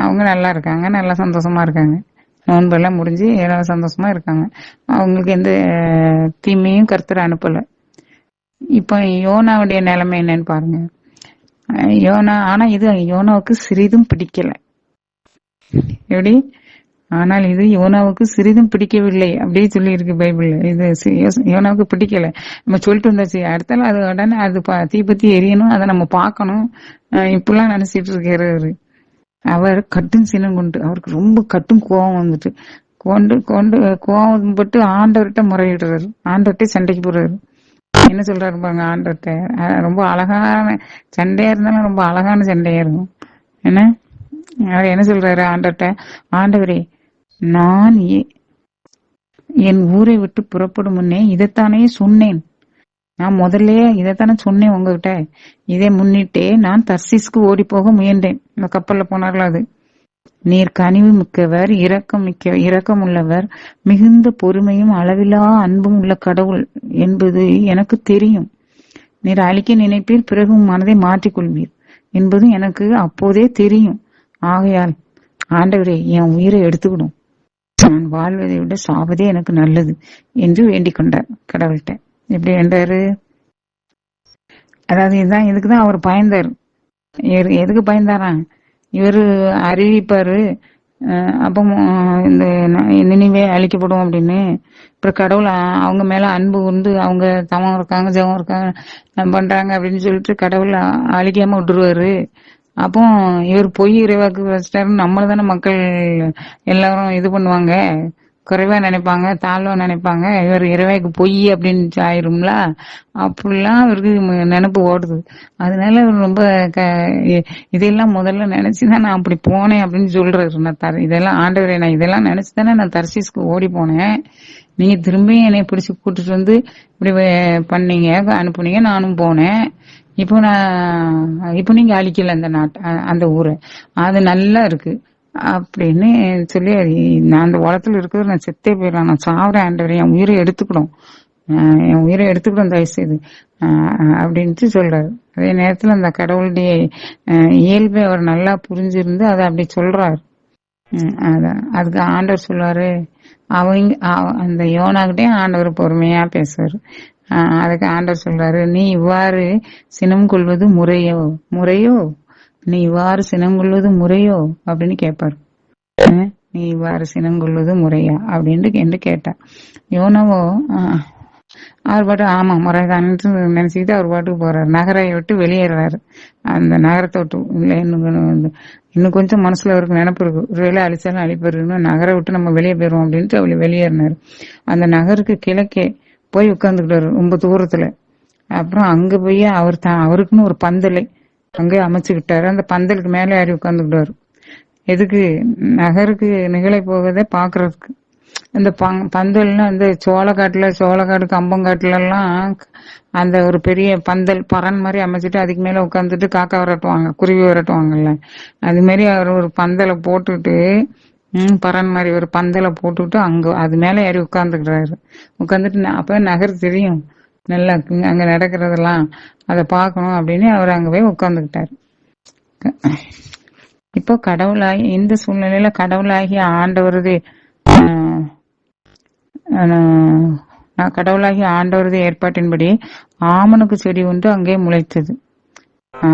[SPEAKER 1] அவங்க நல்லா இருக்காங்க, நல்லா சந்தோஷமா இருக்காங்க. நோன்பெல்லாம் முடிஞ்சு எல்லாரும் சந்தோஷமா இருக்காங்க. அவங்களுக்கு எந்த தீமையும் கர்த்தர் அனுப்பல. இப்ப யோனாவுடைய நிலைமை என்னன்னு பாருங்க. ஆனா இது யோனாவுக்கு சிறிதும் பிடிக்கல. எப்படி? ஆனால் இது யோனாவுக்கு சிறிதும் பிடிக்கவில்லை அப்படியே சொல்லி இருக்கு பைபிள். இது யோனாவுக்கு பிடிக்கல. நம்ம சொல்லிட்டு வந்தாச்சு. அடுத்தால அது உடனே அது தீப்பத்தி எரியணும், அதை நம்ம பார்க்கணும், இப்படிலாம் நினைச்சிட்டு இருக்காரு. அவர் கட்டும் சினம் கொண்டு, அவருக்கு ரொம்ப கட்டும் கோபம் வந்துட்டு கொண்டு கொண்டு கோவப்பட்டு ஆண்டவர்கிட்ட முறையிடுறாரு, ஆண்டவர்கிட்ட சண்டைக்கு போறாரு. என்ன சொல்றாரு பாருங்க ஆண்டவர்கிட்ட. ரொம்ப அழகான சண்டையா இருந்தாலும் ரொம்ப அழகான சண்டையா இருக்கும். என்ன அவர் என்ன சொல்றாரு ஆண்டவர்கிட்ட, ஆண்டவரே, நான் என் ஊரை விட்டு புறப்படும் முன்னே இதைத்தானே சொன்னேன். நான் முதல்லயே இதைத்தானே சொன்னேன் உங்ககிட்ட. இதை முன்னிட்டே நான் தர்சீஸ்க்கு ஓடி போக முயன்றேன். இந்த கப்பல்ல போனார்களா அது. நீர் கனிவு மிக்கவர், இரக்கம் உள்ளவர், மிகுந்த பொறுமையும் அளவிலா அன்பும் உள்ள கடவுள் என்பது எனக்கு தெரியும். நீர் அழிக்க நினைப்பீர், பிறகு மனதை மாற்றிக்கொள்வீர் என்பது எனக்கு அப்போதே தெரியும். ஆகையால் ஆண்டவரே, என் உயிரை எடுத்துக்கிடும், நான் வாழ்வதை விட சாவதே எனக்கு நல்லது என்று வேண்டிக் கொண்டார் கடவுள்கிட்ட. எப்படி வேண்டாரு? அதாவது இதுதான், இதுக்குதான் அவர் பயந்தாரு. எதுக்கு பயந்தாரா? இவரு அறிவிப்பாரு, அப்போ இந்த நினைவே அழிக்கப்படும் அப்படின்னு. அப்புறம் கடவுள் அவங்க மேல அன்பு வந்து அவங்க தவம் இருக்காங்க, ஜெபம் இருக்காங்க, பண்றாங்க அப்படின்னு சொல்லிட்டு கடவுள் அழிக்காம விட்டுருவாரு. அப்போ இவர் பொய் இறைவாக்கு வச்சிட்டாருன்னு நம்மள தானே மக்கள் எல்லாரும் இது பண்ணுவாங்க, குறைவா நினைப்பாங்க, தாழ்வா நினைப்பாங்க. இவர் இறைவாக்கு பொய் அப்படின்னு ஆயிரும்ல. அப்படிலாம் இவருக்கு நினைப்பு ஓடுது. அதனால இவர் ரொம்ப இதெல்லாம் முதல்ல நினைச்சுதான் நான் அப்படி போனேன் அப்படின்னு சொல்றாரு. நான் இதெல்லாம் ஆண்டவரே, நான் இதெல்லாம் நினைச்சுதானே நான் தர்சீஸ்க்கு ஓடி போனேன். நீங்க திரும்பி என்னை பிடிச்சு கூட்டிட்டு வந்து இப்படி பண்ணீங்க, அனுப்புனீங்க, நானும் போனேன். இப்போ நீங்க அழிக்கல அந்த அந்த ஊரை, அது நல்லா இருக்கு அப்படின்னு சொல்லி, நான் அந்த உலகத்துல இருக்கிறது நான் செத்தே போயிடலாம், நான் சாவறேன் ஆண்டவரே, என் உயிரை எடுத்துக்கிடும், என் உயிரை எடுத்துக்கிடும் தயவு செய்து அப்படின்ட்டு சொல்றாரு. அதே நேரத்துல அந்த கடவுளுடைய இயல்பை அவர் நல்லா புரிஞ்சிருந்து அதை அப்படி சொல்றாரு. அதுக்கு ஆண்டவர் சொல்லுவாரு, அந்த யோனாகிட்டே ஆண்டவர் பொறுமையா பேசுவாரு. அதுக்கு ஆண்டவர் சொல்றாரு, நீ இவ்வாறு சினம் கொள்வது முறையோ, நீ இவ்வாறு சினம் கொள்வது முறையோ அப்படின்னு கேட்பாரு. நீ இவ்வாறு சினம் கொள்வது முறையா அப்படின்னு என்று கேட்டா, யோனாவோ அவர் பாட்டு ஆமா முறைதான் நினைச்சுக்கிட்டு அவர் பாட்டுக்கு போறாரு. நகரை விட்டு வெளியேறாரு. அந்த நகரத்தை விட்டு இல்லை, இன்னும் கொஞ்சம் மனசுல அவருக்கு நினைப்பு இருக்கு, ஒரு வேலை அழிச்சாலும் அழிப்பாரு, நகரை விட்டு நம்ம வெளியே போயிருவோம் அப்படின்ட்டு அவளை வெளியேறினாரு. அந்த நகருக்கு கிழக்கே போய் உட்கார்ந்துக்கிட்டாரு ரொம்ப தூரத்துல. அப்புறம் அங்க போய் அவருக்குன்னு ஒரு பந்தலை அங்கே அமைச்சுக்கிட்டாரு. அந்த பந்தலுக்கு மேலே ஏறி உட்கார்ந்துக்கிட்டாரு. எதுக்கு? நகருக்கு நிகழ போவதை பாக்குறதுக்கு. இந்த பந்தல்னா இந்த சோளக்காடு கம்பங்காட்டுல எல்லாம் அந்த ஒரு பெரிய பந்தல் பறன் மாதிரி அமைச்சிட்டு அதுக்கு மேல உட்காந்துட்டு காக்கா விரட்டுவாங்க, குருவி விரட்டுவாங்கல்ல, அது மாதிரி அவர் ஒரு பந்தலை போட்டுட்டு, பறன் மாதிரி ஒரு பந்தலை போட்டுட்டு அங்க அது மேல ஏறி உட்கார்ந்துக்கிறாரு. உட்காந்துட்டு அப்ப நகர் தெரியும் நல்லா, அங்க நடக்கிறதெல்லாம் அதை பார்க்கணும் அப்படின்னு அவர் அங்க போய் உட்கார்ந்துக்கிட்டாரு. இப்போ கடவுளாகி இந்த சூழ்நிலையில கடவுளாகிய ஆண்டவரது கடவுளாகிய ஆண்டவரது ஏற்பாட்டின்படி ஆமணக்கு செடி ஒன்று அங்கே முளைத்தது.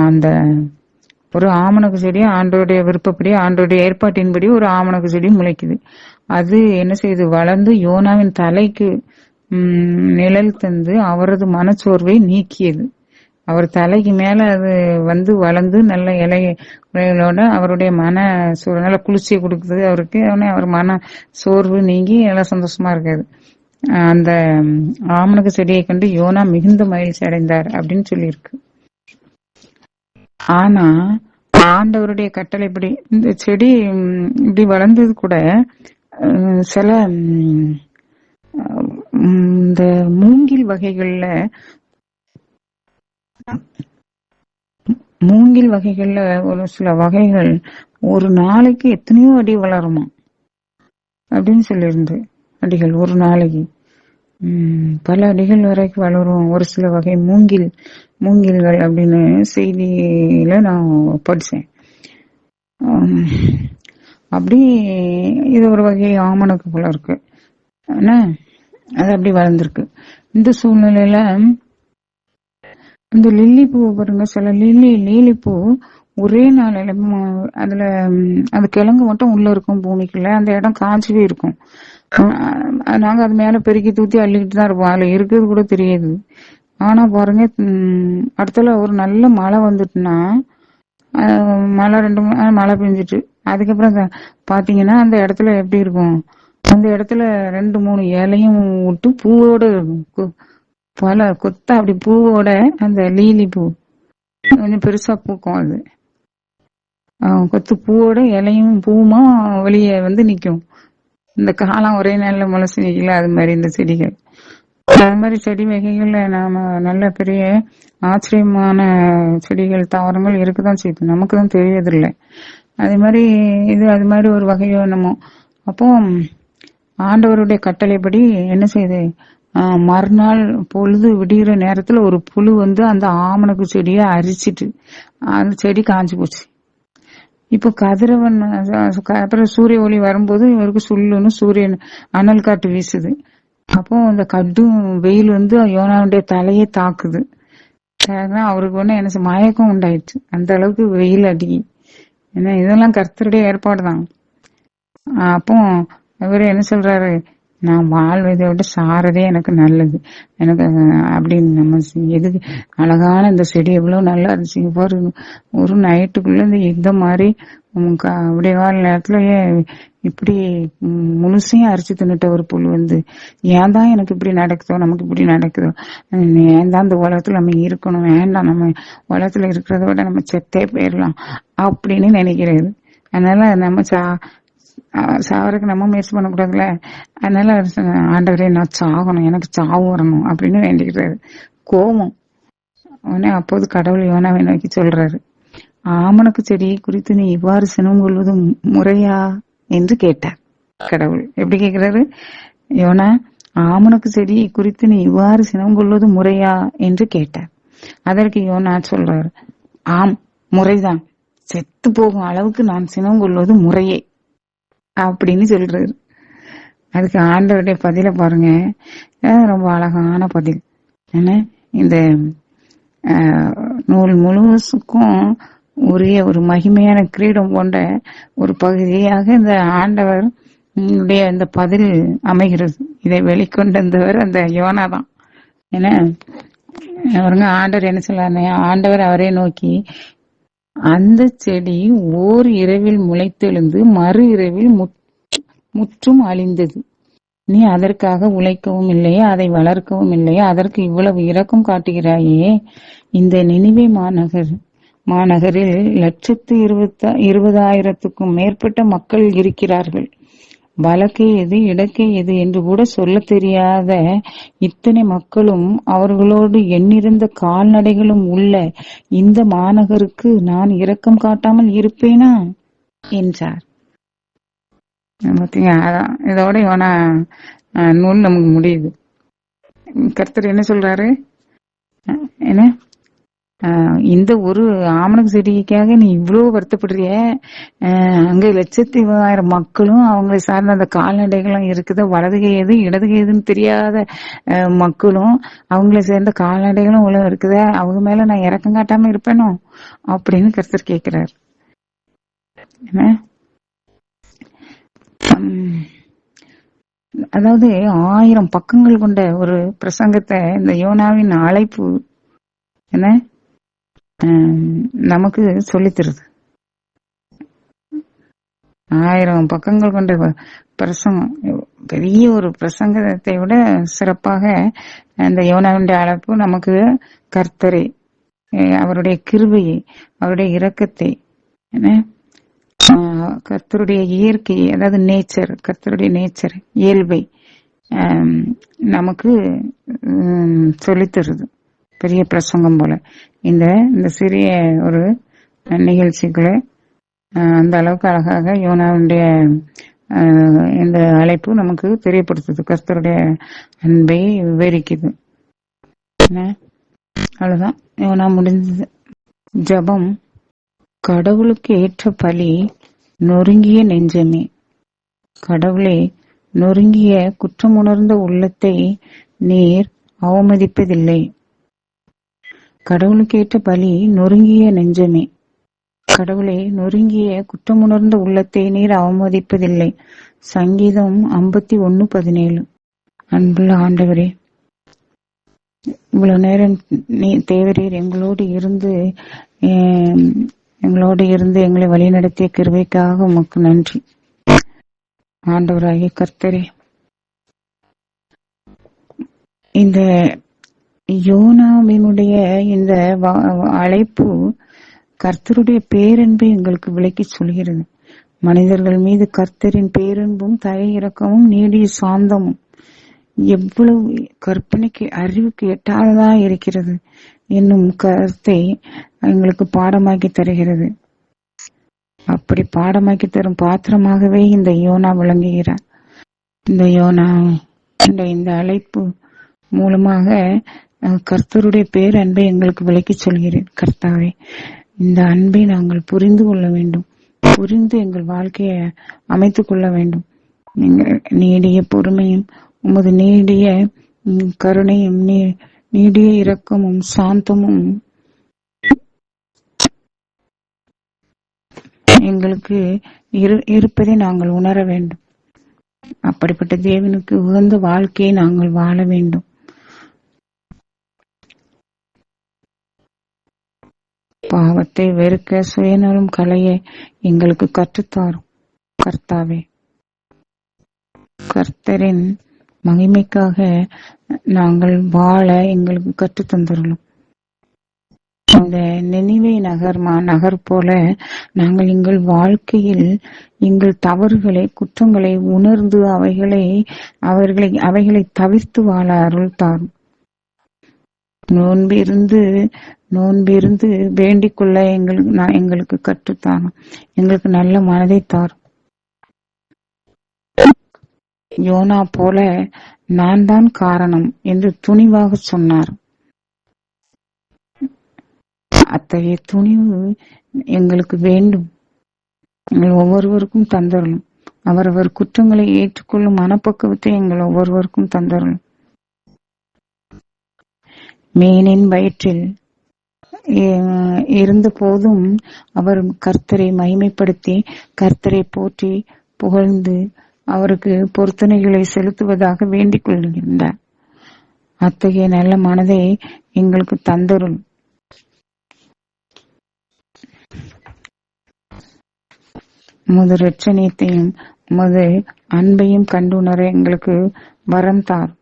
[SPEAKER 1] அந்த ஒரு ஆமணக்கு செடி ஆண்டோடைய விருப்பப்படி, ஆண்டோடைய ஏற்பாட்டின்படி ஒரு ஆமணக்கு செடி முளைக்குது. அது என்ன செய்யுது? வளர்ந்து யோனாவின் தலைக்கு நிழல் தந்து அவரது மனச்சோர்வை நீக்கியது. அவர் தலைக்கு மேல அது வந்து வளர்ந்து நல்ல இலைகளோட அவருடைய மன நல்ல குளிர்ச்சியை கொடுக்குது அவருக்கு. அவர் மன சோர்வு நீங்கி நல்லா சந்தோஷமா இருக்காது. அந்த ஆமணக்கு செடியை கண்டு யோனா மிகுந்த மகிழ்ச்சி அடைந்தார் அப்படின்னு சொல்லியிருக்கு. ஆனா ஆண்டவருடைய கட்டளை இப்படி இந்த செடி இப்படி வளர்ந்தது கூட சில இந்த மூங்கில் வகைகள்ல ஒரு சில வகைகள் ஒரு நாளைக்கு எத்தனையோ அடி வளருமா அப்படின்னு சொல்லியிருந்து. அடிகள் ஒரு நாளைக்கு பல அடிகள் வரைக்கும் வளரும் ஒரு சில வகை மூங்கில்கள் அப்படின்னு செய்தியில நான் படிச்சேன். அப்படி இது ஒரு வகை ஆமணக்கு போல இருக்கு, அது அப்படி வளர்ந்துருக்கு. இந்த சூழ்நிலையில இந்த லில்லி பூ பாருங்க, சில லில்லி பூ ஒரே நாளையில அதுல அது கிழங்கு மட்டும் உள்ள இருக்கும் பூமிக்குள்ள, அந்த இடம் காய்ச்சவே இருக்கும். நாங்க அது மேல பெருக்கி தூத்தி அள்ளிக்கிட்டு தான் இருப்போம், அதுல இருக்கிறது கூட தெரியாது. ஆனா பாருங்க, அடுத்தால ஒரு நல்ல மழை வந்துட்டுன்னா, மழை 2 மழை பெஞ்சிட்டு அதுக்கப்புறம் பாத்தீங்கன்னா அந்த இடத்துல எப்படி இருக்கும், அந்த இடத்துல 2 3 இலையும் விட்டு பூவோட பல கொத்தா அப்படி பூவோட அந்த லீலி பூ கொஞ்சம் பெருசா பூக்கும். அது கொத்து பூவோட இலையும் பூமா வெளியே நிக்கும். இந்த காலம் ஒரே நாள்ல முளைச்சு நிக்கல, அது மாதிரி இந்த செடிகள். அது மாதிரி செடி வகைகள்ல நாம நல்ல பெரிய ஆச்சரியமான செடிகள் தாவரங்கள் இருக்குதான் செய்யுது, நமக்கு தான் தெரியறதில்லை. அதே மாதிரி இது அது மாதிரி ஒரு வகையோ என்னமோ. அப்போ ஆண்டவருடைய கட்டளைப்படி என்ன செய்யுது, மறுநாள் பொழுது விடிகிற நேரத்துல ஒரு புழு அந்த ஆமணக்கு செடியை அரிச்சிட்டு அந்த செடி காஞ்சு போச்சு. இப்போ கதிரவன் அப்புறம் சூரிய ஒளி வரும்போது இவருக்கு சுள்ளுன்னு சூரியன் அனல் காட்டு வீசுது. அப்போ அந்த கடும் வெயில் யோனாவுடைய தலையை தாக்குது. அவருக்கு என்ன மயக்கம் உண்டாயிடுச்சு, அந்த அளவுக்கு வெயில் அடிக்கி. ஏன்னா இதெல்லாம் கர்த்தருடைய ஏற்பாடுதான். அப்போ இவரு என்ன சொல்றாரு, நான் வாழ்வதை விட சாரதே எனக்கு நல்லது, எனக்கு அப்படின்னு நம்ம எதுக்கு அழகான இந்த செடி எவ்வளவு நல்லா இருந்துச்சு பாரு, ஒரு நைட்டுக்குள்ள இந்த மாதிரி அப்படியே வாழ் நேரத்துலயே இப்படி முழுசையும் அரிச்சு தின்னுட்ட ஒரு புல் ஏன் தான் எனக்கு இப்படி நடக்குதோ, நமக்கு இப்படி நடக்குதோ, ஏன் தான் இந்த உலகத்துல நம்ம இருக்கணும், வேண்டாம் நம்ம உலகத்துல இருக்கிறத விட நம்ம செத்தே போயிடலாம் அப்படின்னு நினைக்கிறது. அதனால நம்ம சாவருக்கு நம்ம முயற்சி பண்ணக்கூடாதுல. அதனால ஆண்டவரே நான் சாகணும், எனக்கு சாவு வரணும் அப்படின்னு வேண்டிக்கிறாரு. கோபம் உடனே அப்போது கடவுள் யோனாவை நோக்கி சொல்றாரு, ஆமணக்கு செடியை குறித்து நீ இவ்வாறு சினம் கொள்வது முறையா என்று கேட்டார். கடவுள் எப்படி கேட்கிறாரு, யோனா ஆமணக்கு செடியை குறித்து நீ இவ்வாறு சினம் கொள்வது முறையா என்று கேட்டார். அதற்கு யோனா சொல்றாரு, ஆம் முறைதான், செத்து போகும் அளவுக்கு நான் சினம் கொள்வது முறையே அப்படின்னு சொல்றாரு. அதுக்கு ஆண்டவருடைய பதில பாருங்க, ரொம்ப அழகான பதில். என்ன, இந்த நூல் முழுவதுக்கும் உரிய ஒரு மகிமையான கிரீடம் போன்ற ஒரு பகுதியாக இந்த ஆண்டவர் இந்த பதில் அமைகிறது. இதை வெளிக்கொண்டவர் அந்த யோனா தான். ஏன்னா அவருங்க ஆண்டவர் என்ன சொல்றாரு, ஆண்டவர் அவரே நோக்கி, அந்த செடி ஓர் இரவில் முளைத்தெழுந்து மறு இரவில் முற்றும் அழிந்தது. நீ அதற்காக உழைக்கவும் இல்லையே, அதை வளர்க்கவும் இல்லையே, அதற்கு இவ்வளவு இரக்கம் காட்டுகிறாயே. இந்த நினிவே மாநகரில் 1,20,000க்கும் மேற்பட்ட மக்கள் இருக்கிறார்கள். வழக்கே எது இடக்கே எது என்று கூட சொல்ல தெரியாத இத்தனை மக்களும் அவர்களோடு எண்ணிருந்த கால்நடைகளும் உள்ள இந்த மாநகருக்கு நான் இரக்கம் காட்டாமல் இருப்பேனா என்றார். இதோட யோனா நூல் நமக்கு முடியுது. கர்த்தர் என்ன சொல்றாரு, என்ன இந்த ஒரு ஆமணக்கு செடிக்காக நீ இவ்வளவு வருத்தப்படுறிய, அங்க 1,20,000 மக்களும் அவங்களை சார்ந்த அந்த கால்நடைகளும் இருக்குது, வலதுகை எது இடதுகை எதுன்னு தெரியாத மக்களும் அவங்களை சேர்ந்த கால்நடைகளும் உள்ள இருக்குத, அவங்க மேல நான் இறக்கம் காட்டாம இருப்பேனோ அப்படின்னு கர்த்தர் கேட்கிறார். அதாவது 1000 பக்கங்கள் கொண்ட ஒரு பிரசங்கத்தை இந்த யோனாவின் அழைப்பு என்ன நமக்கு சொல்லித்தருது. 1000 பக்கங்கள் கொண்ட பிரசங்கம், பெரிய ஒரு பிரசங்கத்தை விட சிறப்பாக இந்த யோனாவின் அழைப்பு நமக்கு கர்த்தரை, அவருடைய கிருபையை, அவருடைய இரக்கத்தை, கர்த்தருடைய இயற்கை, அதாவது நேச்சர், கர்த்தருடைய நேச்சர், இயல்பை நமக்கு சொல்லித்தருது. பெரிய பிரசங்கம் போல இந்த சிறிய ஒரு நிகழ்ச்சிகளை அந்த அளவுக்கு அழகாக யோனாவுடைய இந்த அழைப்பு நமக்கு தெரியப்படுத்துது, கர்த்தருடைய அன்பை விவரிக்குது. அவ்வளவுதான், யோனா முடிஞ்சது. ஜபம். கடவுளுக்கு ஏற்ற பலி நொறுங்கிய நெஞ்சமே. கடவுளே, நொறுங்கிய குற்றமுணர்ந்த உள்ளத்தை நீர் அவமதிப்பதில்லை. கடவுளுக்கு ஏற்ற பலி நொறுங்கிய நெஞ்சமே. கடவுளே, நொறுங்கிய குற்றமுணர்ந்த உள்ளத்தை நீர் அவமதிப்பதில்லை. சங்கீதம் 51:17. அன்புள்ள ஆண்டவரே, இவ்வளவு நேரம் தேவரீர் எங்களோடு இருந்து எங்களை வழிநடத்திய கிருபைக்காக உமக்கு நன்றி. ஆண்டவராகிய கர்த்தரே, இந்த யோனாவினுடைய இந்த அழைப்பு கர்த்தருடைய பேரன்பை எங்களுக்கு விளக்கி சொல்கிறது. மனிதர்கள் மீது கர்த்தரின் பேரன்பும் தயை இரக்கமும் நீடிய சாந்தமும் எவ்வளவு கற்பனைக்கு அறிவுக்கு எட்டாததா இருக்கிறது என்னும் கருத்தை எங்களுக்கு பாடமாக்கி தருகிறது. அப்படி பாடமாக்கி தரும் பாத்திரமாகவே இந்த யோனா விளங்குகிறார். இந்த யோனா இந்த அழைப்பு மூலமாக கர்த்தருடைய பேரன்பை எங்களுக்கு விளக்கி சொல்கிறேன். கர்த்தாவே, இந்த அன்பை நாங்கள் புரிந்து கொள்ள வேண்டும், புரிந்து எங்கள் வாழ்க்கையை அமைத்துக் கொள்ள வேண்டும். நீடிய பொறுமையும் உமது நீடிய கருணையும் நீடிய இரக்கமும் சாந்தமும் எங்களுக்கு இருப்பதை நாங்கள் உணர வேண்டும். அப்படிப்பட்ட தேவனுக்கு உகந்த வாழ்க்கையை நாங்கள் வாழ வேண்டும். பாவத்தை வெறுக்க சுயநலம் களைய எங்களுக்கு கற்றுத்தாரும். கர்த்தாவே, கர்த்தரின் மகிமைக்காக நாங்கள் வாழ எங்களுக்கு கற்றுத்தந்துள்ளோம். இந்த நினிவே நகர் போல நாங்கள் எங்கள் வாழ்க்கையில் எங்கள் தவறுகளை குற்றங்களை உணர்ந்து அவைகளை தவிர்த்து வாழ அருள் தாரும். நோன்பிருந்து வேண்டிக் கொள்ள எங்களுக்கு கற்றுத்தாரும். எங்களுக்கு நல்ல மனதை தாரும். யோனா போல நான் தான் காரணம் என்று துணிவாக சொன்னார். அத்தகைய துணிவு எங்களுக்கு வேண்டும். எங்கள் ஒவ்வொருவருக்கும் தந்தரலும். அவரவர் குற்றங்களை ஏற்றுக்கொள்ளும் மனப்பக்குவத்தை எங்கள் ஒவ்வொருவருக்கும் தந்தரலும். மீனின் வயிற்றில் இருந்த போதும் அவர் கர்த்தரை மகிமைப்படுத்தி கர்த்தரை போற்றி புகழ்ந்து அவருக்கு பொருத்தனைகளை செலுத்துவதாக வேண்டிக் கொள்கின்றார். அத்தகைய நல்ல மனதை எங்களுக்கு தந்தரும். உமது இரட்சணியத்தையும் உமது அன்பையும் கண்டுணர எங்களுக்கு வரம் தார்.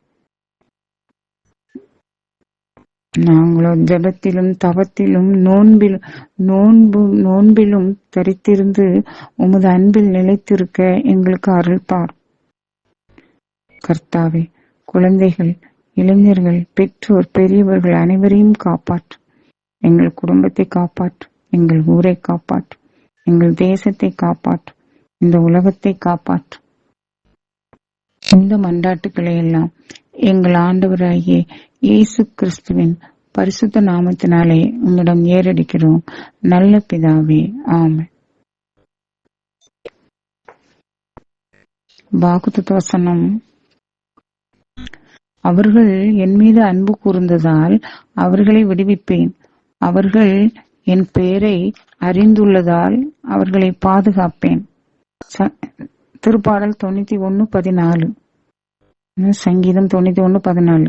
[SPEAKER 1] நாங்களோ ஜபத்திலும் தவத்திலும் நோன்பிலும் தரித்திருந்து உமது அன்பில் நிலைத்திருக்க எங்களுக்கு அருள் தார். கர்த்தாவே, குழந்தைகள், இளைஞர்கள், பெற்றோர், பெரியவர்கள் அனைவரையும் காப்பாற்று. எங்கள் குடும்பத்தை காப்பாற்று, எங்கள் ஊரை காப்பாற்று, எங்கள் தேசத்தை காப்பாற்று, இந்த உலகத்தை காப்பாற்று. இந்த மன்றாட்டுக்களை எல்லாம் எங்கள் ஆண்டவராகிய இயேசு கிறிஸ்துவின் பரிசுத்த நாமத்தினாலே உன்னிடம் ஏறெடுக்கிறோம் நல்ல பிதாவே, ஆமென். வாக்குத்தத்த வசனம். அவர்கள் என் மீது அன்பு கூர்ந்ததால் அவர்களை விடுவிப்பேன். அவர்கள் என் பெயரை அறிந்துள்ளதால் அவர்களை பாதுகாப்பேன். திருப்பாடல் 91:14. சங்கீதம் 91:14.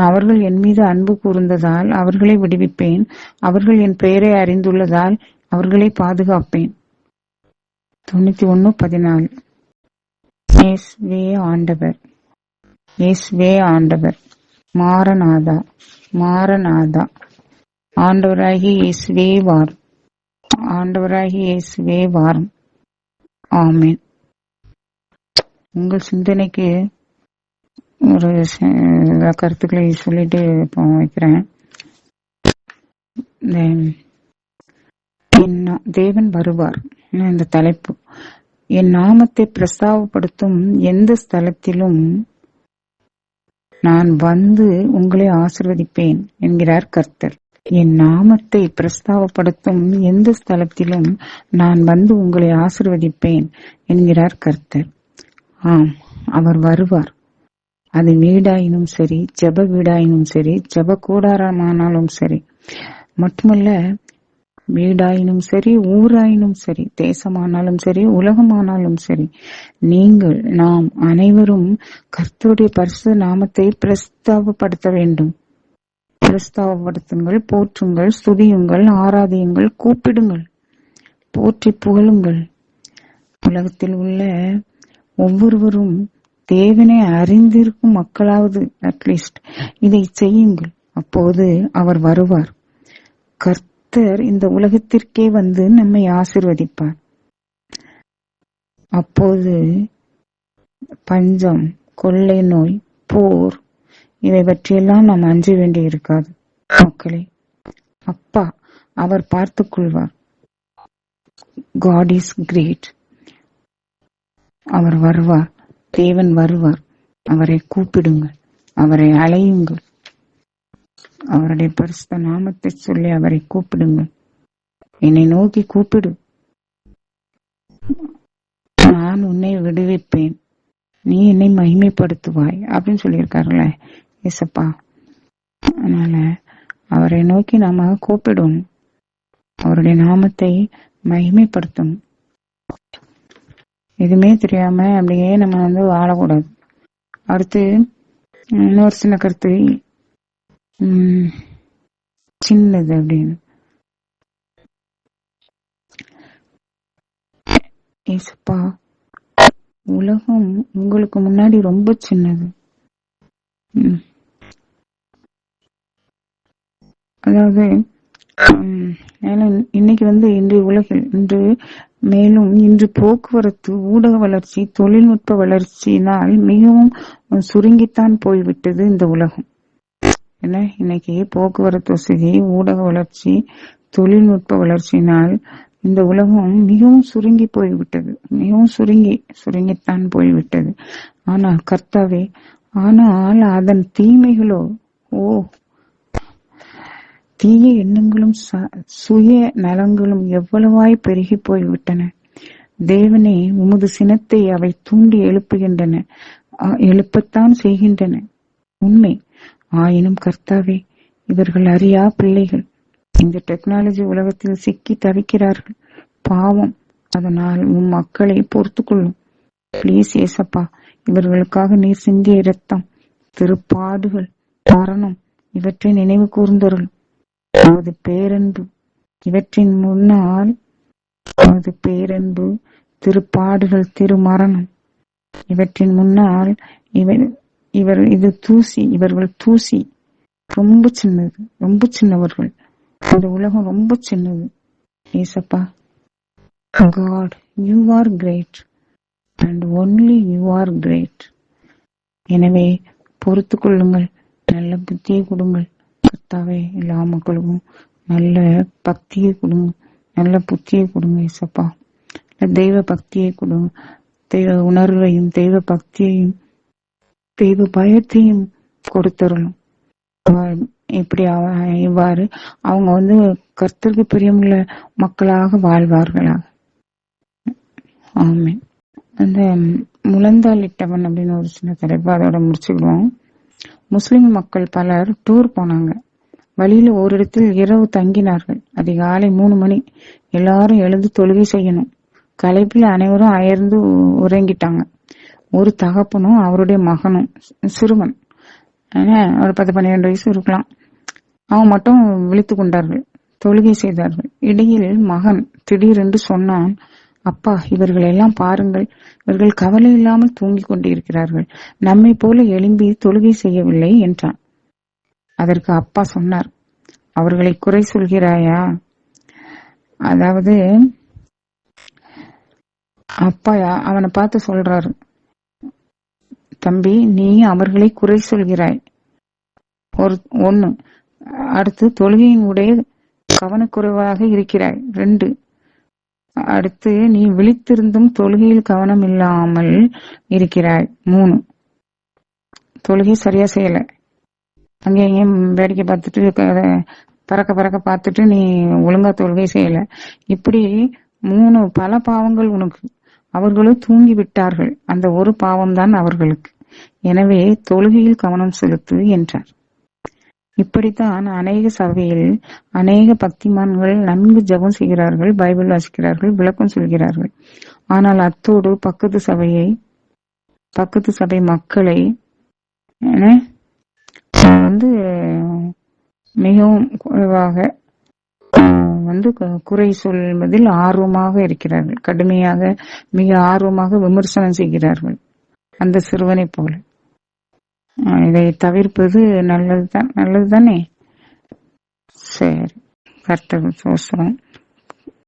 [SPEAKER 1] அவர்கள் என் மீது அன்பு கூர்ந்ததால் அவர்களை விடுவிப்பேன். அவர்கள் என் பெயரை அறிந்துள்ளதால் அவர்களை பாதுகாப்பேன். 91:14. இயேசுவே ஆண்டவர், இயேசுவே ஆண்டவர். மாரநாதா, மாரநாதா. ஆண்டவராகிய இயேசுவே வாரும், ஆண்டவராகிய இயேசுவே வாரும். ஆமென். உங்கள் சிந்தனைக்கு ஒரு கருத்துக்களை சொல்லிட்டு வைக்கிறேன். தேவன் வருவார். இந்த தலைப்பு. என் நாமத்தை பிரஸ்தாபப்படுத்தும் எந்த ஸ்தலத்திலும் நான் வந்து உங்களை ஆசீர்வதிப்பேன் என்கிறார் கர்த்தர். என் நாமத்தை பிரஸ்தாபப்படுத்தும் எந்த ஸ்தலத்திலும் நான் வந்து உங்களை ஆசீர்வதிப்பேன் என்கிறார் கர்த்தர். ஆம், அவர் வருவார். அது வீடாயினும் சரி, ஜெப வீடாயினும் சரி, ஜெப கூடாரமானாலும் சரி, மட்டுமல்ல வீடாயினும் சரி, ஊராயினும் சரி, தேசமானாலும் சரி, உலகமானாலும் சரி, நீங்கள் நாம் அனைவரும் கர்த்தருடைய பரிசுத்த நாமத்தை பிரஸ்தாபப்படுத்த வேண்டும். பிரஸ்தாபப்படுத்துங்கள், போற்றுங்கள், ஸ்துதியுங்கள், ஆராதியுங்கள், கூப்பிடுங்கள், போற்றி புகழுங்கள். உலகத்தில் உள்ள ஒவ்வொருவரும் தேவனை அறிந்திருக்கும் மக்களாவது அட்லீஸ்ட் இதை செய்யுங்கள், அப்போது அவர் வருவார். கர்த்தர் இந்த உலகத்திற்கே வந்து நம்மை ஆசீர்வதிப்பார். அப்போது பஞ்சம், கொள்ளை நோய், போர் இவை பற்றியெல்லாம் நாம் அஞ்ச வேண்டி இருக்காது மக்களே. அப்பா அவர் பார்த்துக் கொள்வார். God is great. அவர் வருவார், தேவன் வருவார். அவரை கூப்பிடுங்கள், அவரை அழையுங்கள், அவருடைய பரிசுத்த நாமத்தை சொல்லி அவரை கூப்பிடுங்கள். என்னை நோக்கி கூப்பிடு, நான் உன்னை விடுவிப்பேன், நீ என்னை மகிமைப்படுத்துவாய் அப்படின்னு சொல்லியிருக்காருல்ல ஏசப்பா. அதனால அவரை நோக்கி நாம கூப்பிடணும், அவருடைய நாமத்தை மகிமைப்படுத்தணும். எதுவுமே தெரியாம அப்படியே நம்ம வாழக்கூடாது. அடுத்து இன்னொரு சின்ன கருத்து, சின்னது அப்படின்னு. ஏசப்பா, உலகம் உங்களுக்கு முன்னாடி ரொம்ப சின்னது. அதாவது இன்னைக்கு இன்றைய உலகில் மேலும் இன்று போக்குவரத்து, ஊடக வளர்ச்சி, தொழில்நுட்ப வளர்ச்சியினால் மிகவும் சுருங்கித்தான் போய்விட்டது இந்த உலகம். என்ன, இன்னைக்கு போக்குவரத்து வசதி, ஊடக வளர்ச்சி, தொழில்நுட்ப வளர்ச்சியினால் இந்த உலகம் மிகவும் சுருங்கி போய்விட்டது, மிகவும் சுருங்கித்தான் போய்விட்டது. ஆனா கர்த்தாவே, ஆனால் அதன் தீமைகளோ, தீய எண்ணங்களும் சுய நலங்களும் எவ்வளவாய் பெருகி போய்விட்டன. தேவனே, உமது சினத்தை அவை தூண்டி எழுப்பத்தான் செய்கின்றன, உண்மை. ஆயினும் கர்த்தாவே, இவர்கள் அறியா பிள்ளைகள் இந்த டெக்னாலஜி உலகத்தில் சிக்கி தவிக்கிறார்கள், பாவம். அதனால் உம் மக்களை பொறுத்து கொள்ளும். பிளீஸ் ஏசப்பா, இவர்களுக்காக நீர் சிந்திய இரத்தம், திருப்பாடுகள், மரணம் இவற்றை நினைவு கூர்ந்தருள். அவரது பேரன்பு இவற்றின் முன்னால், அவரது பேரன்பு, திருப்பாடுகள், திருமரணம் இவற்றின் முன்னால் இவர்கள் தூசி. ரொம்ப சின்னது, ரொம்ப சின்னவர்கள். இந்த உலகம் ரொம்ப சின்னது. ஏசப்பா, God, you are great and only you are great. எனவே பொறுத்து கொள்ளுங்கள், நல்ல புத்தியை கொடுங்கள் கர்த்தாவே. எல்லா மக்களுக்கும் நல்ல பக்தியை கொடுங்க, நல்ல புத்தியை கொடுங்க ஏசப்பா. தெய்வ பக்தியை கொடுங்க, தெய்வ உணர்வையும், தெய்வ பக்தியையும், தெய்வ பயத்தையும் கொடுத்தரணும். இப்படி இவ்வாறு அவங்க கர்த்தருக்கு பிரியமுள்ள மக்களாக வாழ்வார்களாக. ஆமென். அந்த முழந்தாளிட்டவன் அப்படின்னு ஒரு சின்ன தலைப்பு, அதோட முடிச்சுக்கிடுவோம். முஸ்லிம் மக்கள் பலர் டூர் போனாங்க. வழியில ஓரிடத்தில் இரவு தங்கினார்கள். அதிகாலை 3 மணி. எல்லாரும் எழுந்து தொழுகை செய்யணும். களைப்பில் அனைவரும் அயர்ந்து உறங்கிட்டாங்க. ஒரு தகப்பனும் அவருடைய மகனும், சிறுவன், ஒரு 10-12 வயசு இருக்கலாம், அவன் மட்டும் விழித்து கொண்டார்கள், தொழுகை செய்தார்கள். இடையில் மகன் திடீரென்று சொன்னான், அப்பா, இவர்கள் எல்லாம் பாருங்கள், இவர்கள் கவலை இல்லாமல் தூங்கிக் கொண்டிருக்கிறார்கள், நம்மை போல எழும்பி தொழுகை செய்யவில்லை என்றான். அதற்கு அப்பா சொன்னார், அவர்களை குறை சொல்கிறாயா? அதாவது அப்பா அவனை பார்த்து சொல்றாரு, தம்பி, நீ அவர்களை குறை சொல்கிறாய், ஒன்னு. அடுத்து தொழுகையின் உடைய கவனக்குறைவாக இருக்கிறாய், 2. அடுத்து நீ விழித்திருந்தும் தொழுகையில் கவனம் இல்லாமல் இருக்கிறாய், 3. தொழுகை சரியா செய்யல, அங்கே எங்கேயும் வேடிக்கை பார்த்துட்டு பறக்க பார்த்துட்டு நீ ஒழுங்கா தொழுகை செய்யல. இப்படி 3 பல பாவங்கள் உனக்கு. அவர்களும் தூங்கி விட்டார்கள், அந்த ஒரு பாவம் தான் அவர்களுக்கு. எனவே தொழுகையில் கவனம் செலுத்து என்றார். இப்படித்தான் அநேக சபையில் அநேக பக்திமான்கள் நன்கு ஜெபம் செய்கிறார்கள், பைபிள் வாசிக்கிறார்கள், விளக்கம் சொல்கிறார்கள். ஆனால் அத்தோடு பக்கத்து சபை மக்களை மிகவும் குறைவாக குறை சொல்வதில் ஆர்வமாக இருக்கிறார்கள், கடுமையாக மிக ஆர்வமாக விமர்சனம் செய்கிறார்கள், அந்த சிறுவனை போல. இதை தவிர்ப்பது நல்லதுதானே? சரி, கர்த்தருக்கு ஸ்தோத்திரம்.